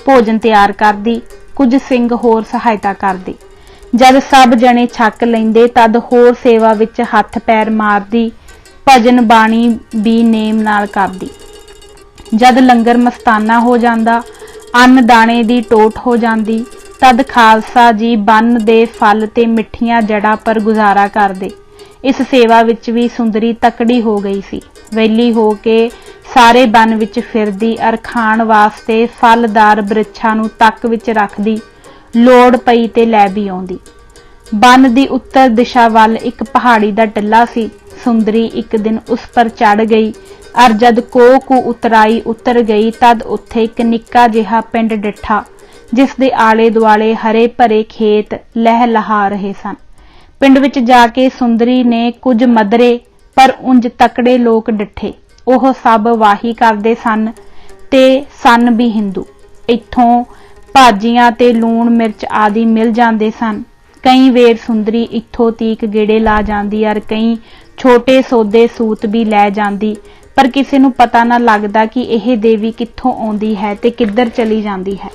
S1: ਭੋਜਨ ਤਿਆਰ ਕਰਦੀ, ਕੁਝ ਸਿੰਘ ਹੋਰ ਸਹਾਇਤਾ ਕਰਦੇ। ਜਦ ਸਭ ਜਣੇ ਛਕ ਲੈਂਦੇ ਤਦ ਹੋਰ ਸੇਵਾ ਵਿੱਚ ਹੱਥ ਪੈਰ ਮਾਰਦੀ, ਭਜਨ ਬਾਣੀ ਵੀ ਨੇਮ ਨਾਲ ਕਰਦੀ। ਜਦ ਲੰਗਰ ਮਸਤਾਨਾ ਹੋ ਜਾਂਦਾ, ਅੰਨ ਦਾਣੇ ਦੀ ਟੋਟ ਹੋ ਜਾਂਦੀ, ਤਦ ਖਾਲਸਾ ਜੀ ਬੰਨ ਦੇ ਫਲ ਤੇ ਮਿੱਠੀਆਂ ਜੜ੍ਹਾਂ ਪਰ ਗੁਜ਼ਾਰਾ ਕਰਦੇ। ਇਸ ਸੇਵਾ ਵਿੱਚ ਵੀ ਸੁੰਦਰੀ ਤਕੜੀ ਹੋ ਗਈ ਸੀ। ਵੇਲੀ ਹੋ ਕੇ ਸਾਰੇ ਬਨ ਵਿੱਚ ਫਿਰਦੀ ਅਰ ਖਾਣ ਵਾਸਤੇ ਫਲਦਾਰ ਬ੍ਰਿਛਾਂ ਨੂੰ ਤੱਕ ਵਿੱਚ ਰੱਖਦੀ, ਲੋੜ ਪਈ ਤੇ ਲੈ ਵੀ ਆਉਂਦੀ। ਬਨ ਦੀ ਉੱਤਰ ਦਿਸ਼ਾ ਵੱਲ ਇੱਕ ਪਹਾੜੀ ਦਾ ਟਿੱਲਾ ਸੀ। ਸੁੰਦਰੀ ਇੱਕ ਦਿਨ ਉਸ ਪਰ ਚੜ ਗਈ ਅਰ ਜਦ ਕੋਹ ਉਤਰਾਈ ਉਤਰ ਗਈ ਤਦ ਉੱਥੇ ਇੱਕ ਨਿੱਕਾ ਜਿਹਾ ਪਿੰਡ ਡਿੱਠਾ ਜਿਸ ਦੇ ਆਲੇ ਦੁਆਲੇ ਹਰੇ ਭਰੇ ਖੇਤ ਲਹਿ ਲਹਾ ਰਹੇ ਸਨ। ਪਿੰਡ ਵਿੱਚ ਜਾ ਕੇ ਸੁੰਦਰੀ ਨੇ ਕੁਝ ਮਦਰੇ ਪਰ ਉਂਝ ਤਕੜੇ ਲੋਕ ਡਿੱਠੇ। ਉਹ ਸਭ ਵਾਹੀ ਕਰਦੇ ਸਨ ਤੇ ਸਨ ਵੀ ਹਿੰਦੂ। ਇੱਥੋਂ ਭਾਜੀਆਂ ਤੇ ਲੂਣ ਮਿਰਚ ਆਦਿ ਮਿਲ ਜਾਂਦੇ ਸਨ। कई वेर सुंदरी इत्थों तीक गेड़े ला जांदी अर कई छोटे सौदे सूत भी लै जांदी, पर किसी नूं पता ना लगदा कि यह देवी कित्थों आउंदी है ते किधर चली जांदी है।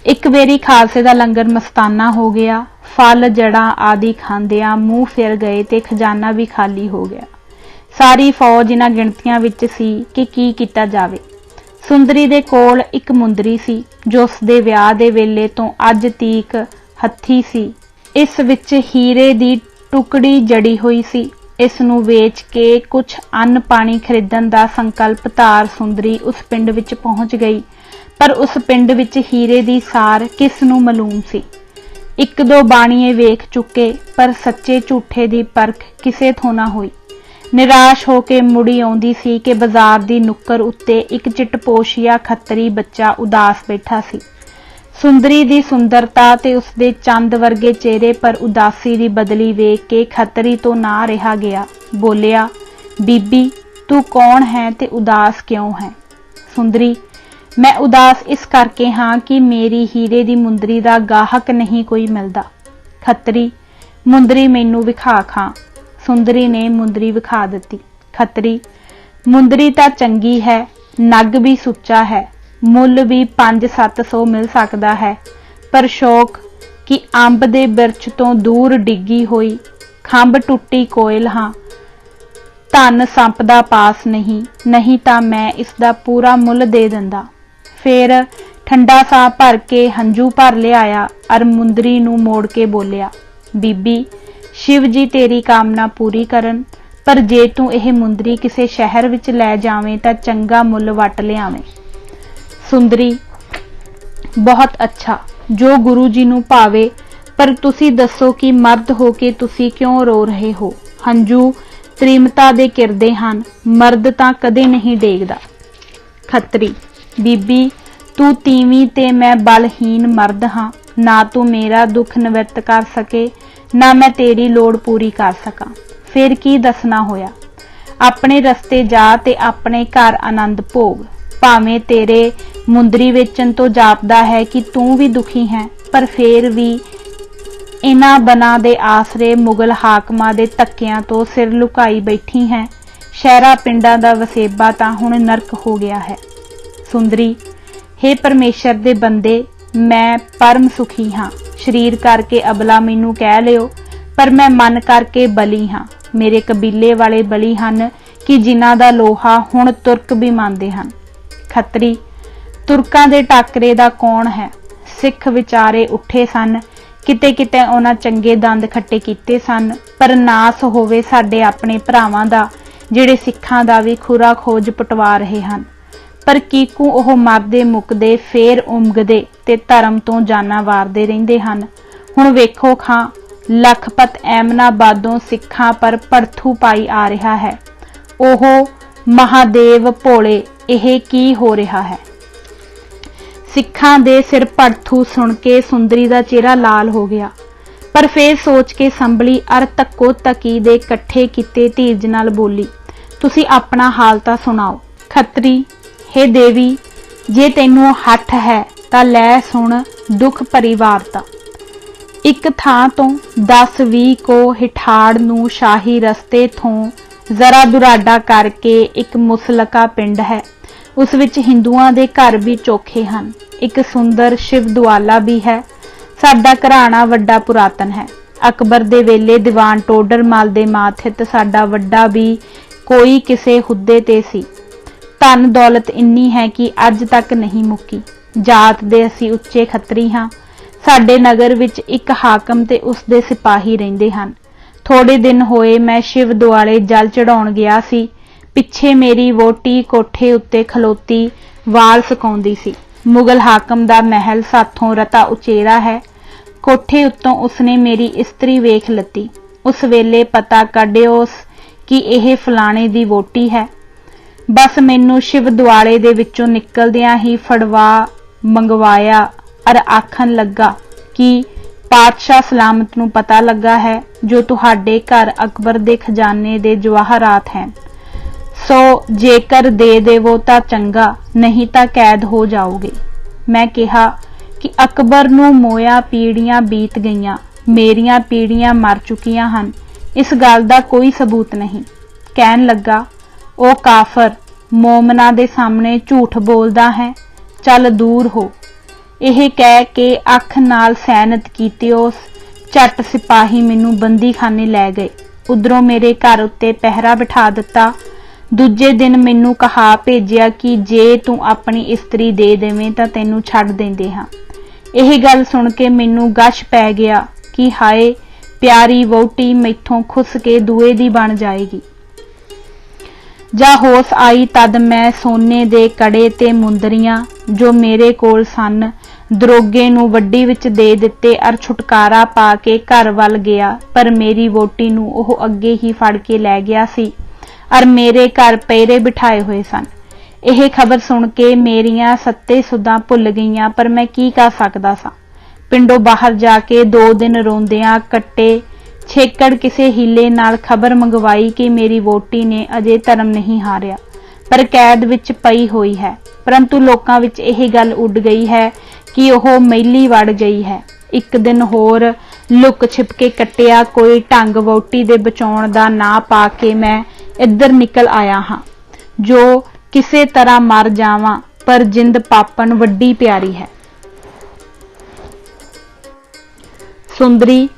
S1: एक वेरी खालसे दा लंगर मस्ताना हो गया। फल जड़ां आदि खांदियां मूँह फिर गए ते खजाना भी खाली हो गया। सारी फौज इन्हां गिणतियां विच सी कि की कीता जावे। सुंदरी दे कोल एक मुंदरी सी जो उसदे विआह दे वेले तो अज तीक हत्थी सी। इस विच हीरे दी टुकड़ी जड़ी हुई सी। इस नूं वेच के कुछ अन्न पानी खरीदण दा संकल्प धार सुंदरी उस पिंड विच पहुंच गई, पर उस पिंड विच हीरे दी सार किस नूं मालूम सी। एक दो बाणीए वेख चुके, पर सच्चे झूठे दी परख किसे थों ना होई। निराश होके मुड़ी आउंदी सी कि बाजार दी नुक्कर उत्ते एक चिटपोशिया खत्तरी बच्चा उदास बैठा सी। सुंदरी दी सुंदरता ते उसदे चंद वर्गे चेहरे पर उदासी दी बदली वेख के खत्तरी तो ना रहा गया। बोलिया, बीबी तू कौन है ते उदास क्यों है? सुंदरी, मैं उदास इस करके हाँ कि मेरी हीरे दी मुंदरी दा गाहक नहीं कोई मिलदा। खत्तरी, मुंदरी मैनू विखा खां। सुंदरी ने मुंदरी विखा दिती। खत्तरी, मुंदरी तां चंगी है, नग भी सुच्चा है, मुल भी 500-700 मिल सकदा है, पर शौक कि अंब दे बिरछ तो दूर डिग्गी होई खंभ टुट्टी कोयल हाँ। धन संप दा पास नहीं तां मैं इसदा पूरा मुल दे दिंदा। फिर ठंडा साह भर के हंझू भर लियाया अर मुंदरी नूं मोड़ के बोलिया, बीबी शिव जी तेरी कामना पूरी करन, पर जे तू यह मुंदरी किसे शहर विच लै जावें तां चंगा मुल वट लियावें। सुंदरी, बहुत अच्छा, जो गुरु जी नूं भावे, पर तुसी दसो कि मर्द हो के तुसी क्यों रो रहे हो? हंझू त्रीमता दे किरदे हन, मर्द तां कदे नहीं डेगदा। खत्तरी, बीबी तू तीवी ते मैं बलहीन मर्द हाँ, ना तू मेरा दुख निवृत्त कर सके ना मैं तेरी लोड़ पूरी कर सका। फिर की दसना होया? अपने रस्ते जा ते अपने घर आनंद भोग। भावें तेरे मुंदरी वेचन तो जापदा है कि तू भी दुखी है, पर फिर भी इन्हां बना दे आसरे मुगल हाकमां दे धक्कियां तो सिर लुकाई बैठी है। शहरा पिंडां दा वसेबा तां हुण नरक हो गया है। सुंदरी, हे परमेश्वर दे बंदे, मैं परम सुखी हाँ। शरीर करके अबला मैनू कह लियो, पर मैं मन करके बली हाँ। मेरे कबीले वाले बली हन कि जिन्हां दा लोहा हुण तुर्क भी मानदे हन। खत्तरी, तुर्कां दे टाकरे दा कौन है? सिख विचारे उठे सन, किते किते उन्हां चंगे दंद खट्टे कीते सन, पर नास होवे साडे अपने भरावां दा जिहड़े सिखां दा भी खुरा खोज पटवा रहे हन। पर कीकू ओह मरदे मुकदे फेर उमगदे ते धर्म तो जाना वारदे रहिंदे हन। हुण वेखो खां लखपत एमनाबादों सिखां पर भड़थू पाई आ रहा है। ओह महादेव भोले, यह की हो रहा है? सिखां दे सिर भड़थू सुन के सुंदरी दा चेहरा लाल हो गया, पर फिर सोच के संभली अर तक्को तकी दे कट्ठे किते धीरज नाल बोली, तुसी अपना हाल तां सुनाओ। खत्तरी, हे देवी, जे तैनू हठ है तां लै सुण दुख भरी वारता। एक थां तो 10-20 को हिठाड़ नूं शाही रस्ते थों जरा दुराडा करके एक मुसलका पिंड है। उस विच हिंदुआं दे घर भी चोखे हन। एक सुंदर शिव दुआला भी है। साडा घराना वड्डा पुरातन है। अकबर दे वेले दीवान टोडर मल दे माथित साडा वड्डा भी कोई किसे हुद्दे ते सी। धन दौलत इन्नी है कि अज तक नहीं मुक्की। जात दे असी उच्चे खत्तरी हाँ। साडे नगर विच एक हाकम ते उसदे सिपाही रहिंदे हन। थोड़े दिन होए मैं शिव दुआले जल चढ़ाउण गया सी। पिछे मेरी वोटी कोठे उत्ते खलोती वाल सुकाउंदी सी। मुगल हाकम दा महल साथों रता उचेरा है। कोठे उत्तों उसने मेरी इस्त्री वेख लती। उस वेले पता कढिओस कि यह फलाणे दी वोटी है। बस मैनू शिव दुआले दे विचों निकलदियां ही फड़वा मंगवाया अर आखन लगा कि पातशाह सलामत नूं पता लगा है जो तुहाडे घर अकबर दे खजाने दे जवाहरात हैं। सो जेकर दे देवो तां चंगा, नहीं तां कैद हो जाओगे। मैं कहा कि अकबर नूं मोया पीढ़ियां बीत गईयां, मेरियां पीढ़ियां मर चुकियां हन, इस गल दा कोई सबूत नहीं। कहन लगा, ओ काफर, मोमना दे सामने झूठ बोलदा है, चल दूर हो। यह कह के अख नाल सैनत कीती उस झट सिपाही मैनू बंदीखाने लै गए। उधरों मेरे घर उत्ते पहरा बिठा दिता। दूजे दिन मैनू कहा भेजिया कि जे तू अपनी इस्त्री दे देवें तां तैनू छड्ड देंदे हां। यह गल सुन के मैनू गश पै गया कि हाय प्यारी वोटी मैथों खुस के दूए दी बन जाएगी। जा होश आई तद मैं सोने दे कड़े ते मुंदरियां जो मेरे कोल सन दरोगे नूं वड्डी विच दे दिते अर छुटकारा पा के घर वल गया, पर मेरी वोटी नूं ओह अगे ही फड़ के लै गया सी और मेरे घर पहरे बिठाए हुए सन। यह खबर सुन के मेरियां सत्ते सुधां भुल गईयां, पर मैं की कर सकदा सा। पिंडों बाहर जाके 2 दिन रोंदियां कट्टे। छेकड़ किसे हीले नाल खबर मंगवाई कि मेरी वोटी ने अजे धर्म नहीं हारिया, पर कैद विच पई हुई है। परंतु लोकां विच यह गल उड़ गई है कि ओह मैली वड़ गई है। एक दिन होर लुक छिप के कट्टिया कोई ढंग वोटी दे बचाउण दा ना पा के मैं इधर निकल आया हाँ, जो किसे तरह मर जावां, पर जिंद पापन वड्डी प्यारी है। सुंदरी,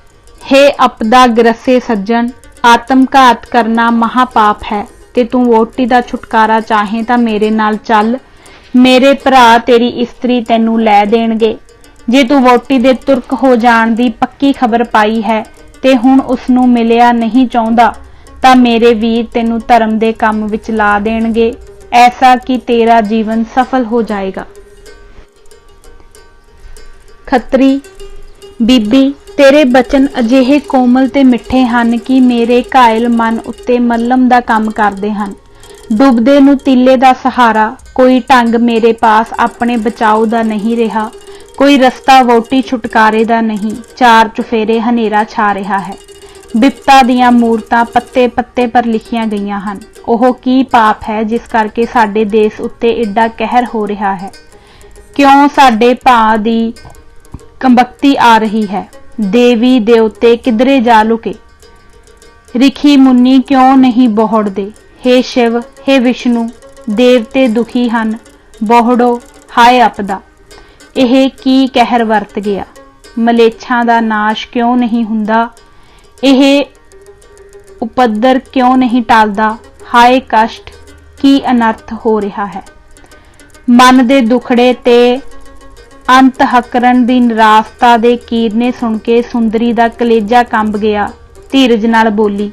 S1: हे अपदा ग्रसे सज्जन, आत्मघात करना महापाप है ते तू वोटी दा छुटकारा चाहे तां मेरे नाल चल। मेरे भरा तेरी इस्त्री तैनू लै देणगे। जे तू वोटी दे तुरक हो जाण दी पक्की खबर पाई है ते हुण उसनू मिलिया नहीं चाहुंदा तां मेरे वीर तैनू धर्म दे काम विच ला देणगे, ऐसा कि तेरा जीवन सफल हो जाएगा। खत्री, बीबी तेरे बचन अजिहे कोमल ते मिठे हन कि मेरे घायल मन उत्ते मल्लम दा काम करदे हन। डुबदे नू तीले दा सहारा, कोई ढंग मेरे पास अपने बचाव दा नहीं रहा, कोई रस्ता वोटी छुटकारे दा नहीं। चार चुफेरे हनेरा छा रहा है। बिपता दियां मूरतां पत्ते पत्ते पर लिखियां गईयां हन। ओह की पाप है जिस करके साडे देश उत्ते एडा कहर हो रहा है? क्यों साडे भा दी कंबक्ती आ रही है? देवी देवते किधरे जा लुके? रिखी मुन्नी क्यों नहीं बोहड़दे? हे शिव, हे विष्णु, देवते दुखी हन, बोहड़ो, हाय अपदा। यह की कहर वरत गया? मलेच्छां दा नाश क्यों नहीं हुंदा? यह उपद्र क्यों नहीं टालदा? हाय कष्ट, की अनर्थ हो रहा है? मन दे दुखड़े ते अंत हकरण दी निराशता दे कीरने सुन के सुंदरी दा कलेजा कंब गया। धीरज नाल बोली,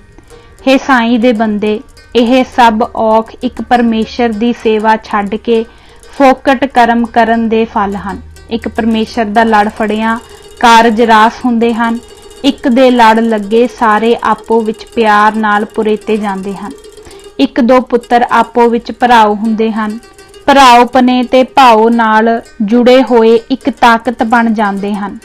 S1: हे साईं दे बंदे, यह सब औख एक परमेश्वर दी सेवा छड्ड के फोकट कर्म करन दे फल हन। एक परमेश्वर दा लड़ फड़िया कारज रास हुंदे हन। एक दे लड़ लगे सारे आपो विच प्यार नाल पुरेते जांदे हन। एक दो पुत्र आपो विच भराओ हुंदे हन। भराओपने ते भाओ नाल जुड़े होए एक ताकत बन जांदे हन।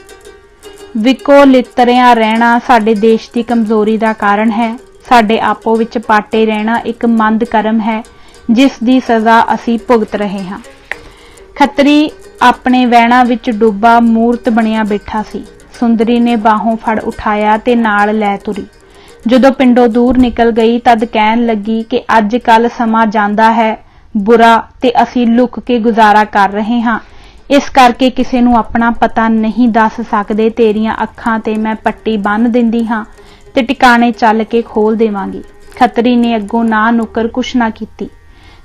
S1: विको लितरिया रहना साडे देश की कमजोरी का कारण है। साडे आपो विच पाटे रहना एक मंद कर्म है जिस दी सजा असी भुगत रहे हां। खत्री अपने वैणा विच डुब्बा मूर्त बनिया बैठा सी। सुंदरी ने बाहों फड़ उठाया ते नाल लै तुरी। जदों पिंडों दूर निकल गई तद कहन लगी कि अज कल समा जांदा है बुरा ते असी लुक के गुजारा कर रहे हां, इस करके किसी नूं अपना पता नहीं दस सकदे। तेरियां अखां ते मैं पट्टी बन दिंदी हां ते टिकाणे चल के खोल देवांगी। खतरी ने अगों ना नुकर कुछ ना कीती।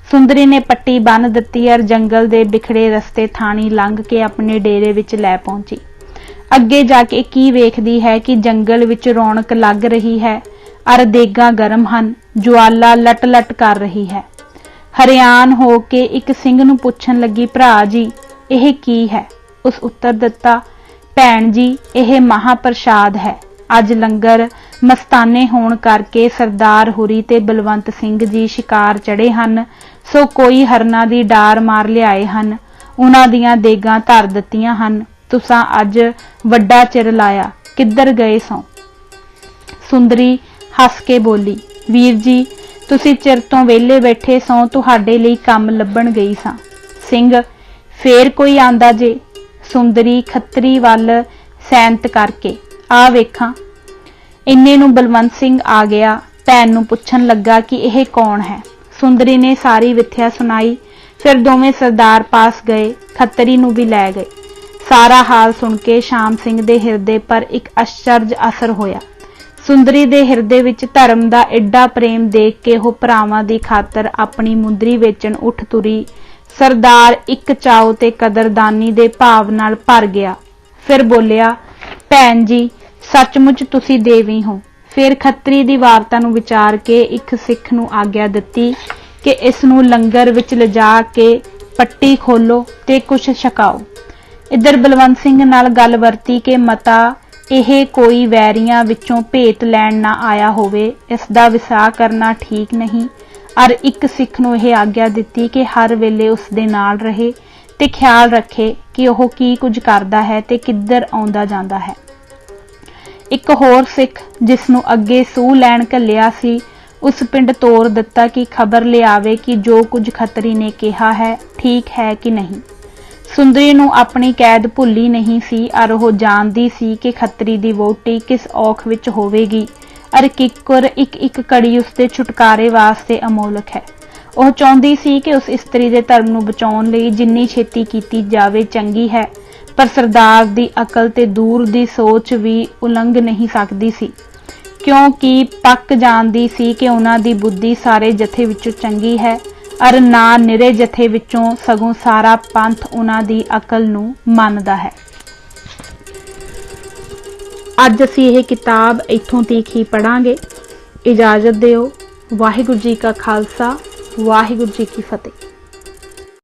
S1: सुंदरी ने पट्टी बन दित्ती और जंगल दे बिखड़े रस्ते थाणी लंघ के अपने डेरे विच लै पहुंची। अगे जाके की वेखदी है कि जंगल विच रौनक लग रही है और देगां गरम हन, ज्वाला लट लट कर रही है। हरियान हो के एक सिंह नूं पुछण लगी, भरा जी यह की है? उस उत्तर दिता, भैण जी यह महाप्रसाद है। अज लंगर मस्ताने होण करके सरदार हुरी ते बलवंत सिंह जी शिकार चढ़े हन, सो कोई हरना दी डार मार लियाए हन, उन्हां दियां देगां धर दित्तियां हन। तुसां अज वड्डा चिर लाया, किधर गए सो? सुंदरी हस के बोली, वीर जी तुसी चिर तो वेले बैठे सो, तुहाडे लई काम लभण गई सां। सिंह, फेर कोई आंदा जे? सुंदरी खत्तरी वल सैनत करके आ वेखां। इन्ने नूं बलवंत सिंह आ गया। भैन नूं पुछण लगा कि यह कौन है। सुंदरी ने सारी विथ्या सुनाई। फिर दोवें सरदार पास गए, खत्तरी नूं भी लै गए। सारा हाल सुन के शाम सिंह दे हिरदे पर एक आश्चर्य असर होया। सुंदरी दे हिरदे विच धर्म दा एडा प्रेम देख के वो भरावां दी खातर अपनी मुंदरी वेचण उठ तुरी। सरदार एक चाव ते कदरदानी दे भाव नाल भर गया। फिर बोलिया, भैन जी सचमुच तुसी देवी हो। फिर खत्तरी दी वारता नूं विचार के एक सिख नूं आग्या दित्ती कि इस नूं लंगर विच लिजा के पट्टी खोलो ते कुछ छकाओ। इधर बलवंत सिंह नाल गल वरती के मता यह कोई वैरियां विचों भेत लैण ना आया होवे, इसदा विसाह करना ठीक नहीं। और एक सिख नूं यह आग्या दित्ती कि हर वेले उस दे नाल रहे ते ख्याल रखे कि ओह की कुछ करदा है ते किधर आउंदा जांदा है। एक होर सिख जिस नूं अगे सूह लैण घल्लिया सी, उस पिंड तोर दिता कि खबर लियावे कि जो कुछ खत्तरी ने कहा है ठीक है कि नहीं। सुंदरी नूं अपनी कैद भुल्ली नहीं सी और वह जानदी सी कि खत्तरी दी वोटी किस औख विच होवेगी और किकर एक एक कड़ी उसके छुटकारे वास्ते अमोलक है। वह चाहुंदी सी कि उस इस्त्री दे धर्म नूं बचाउण लई जिन्नी छेती कीती जावे चंगी है, पर सरदार दी अकल ते दूर दी सोच भी उलंघ नहीं सकदी सी, क्योंकि पक्क जानदी सी कि उन्हां दी बुद्धि सारे जथे विचों चंगी है और ना निरे जथे विचों, सगों सारा पंथ उन्हां दी अकल नूं मनदा है। अज असीं यह किताब इत्थों तक ही पढ़ांगे। इजाजत दिओ। वाहिगुरू जी का खालसा, वाहिगुरू जी की फतेह।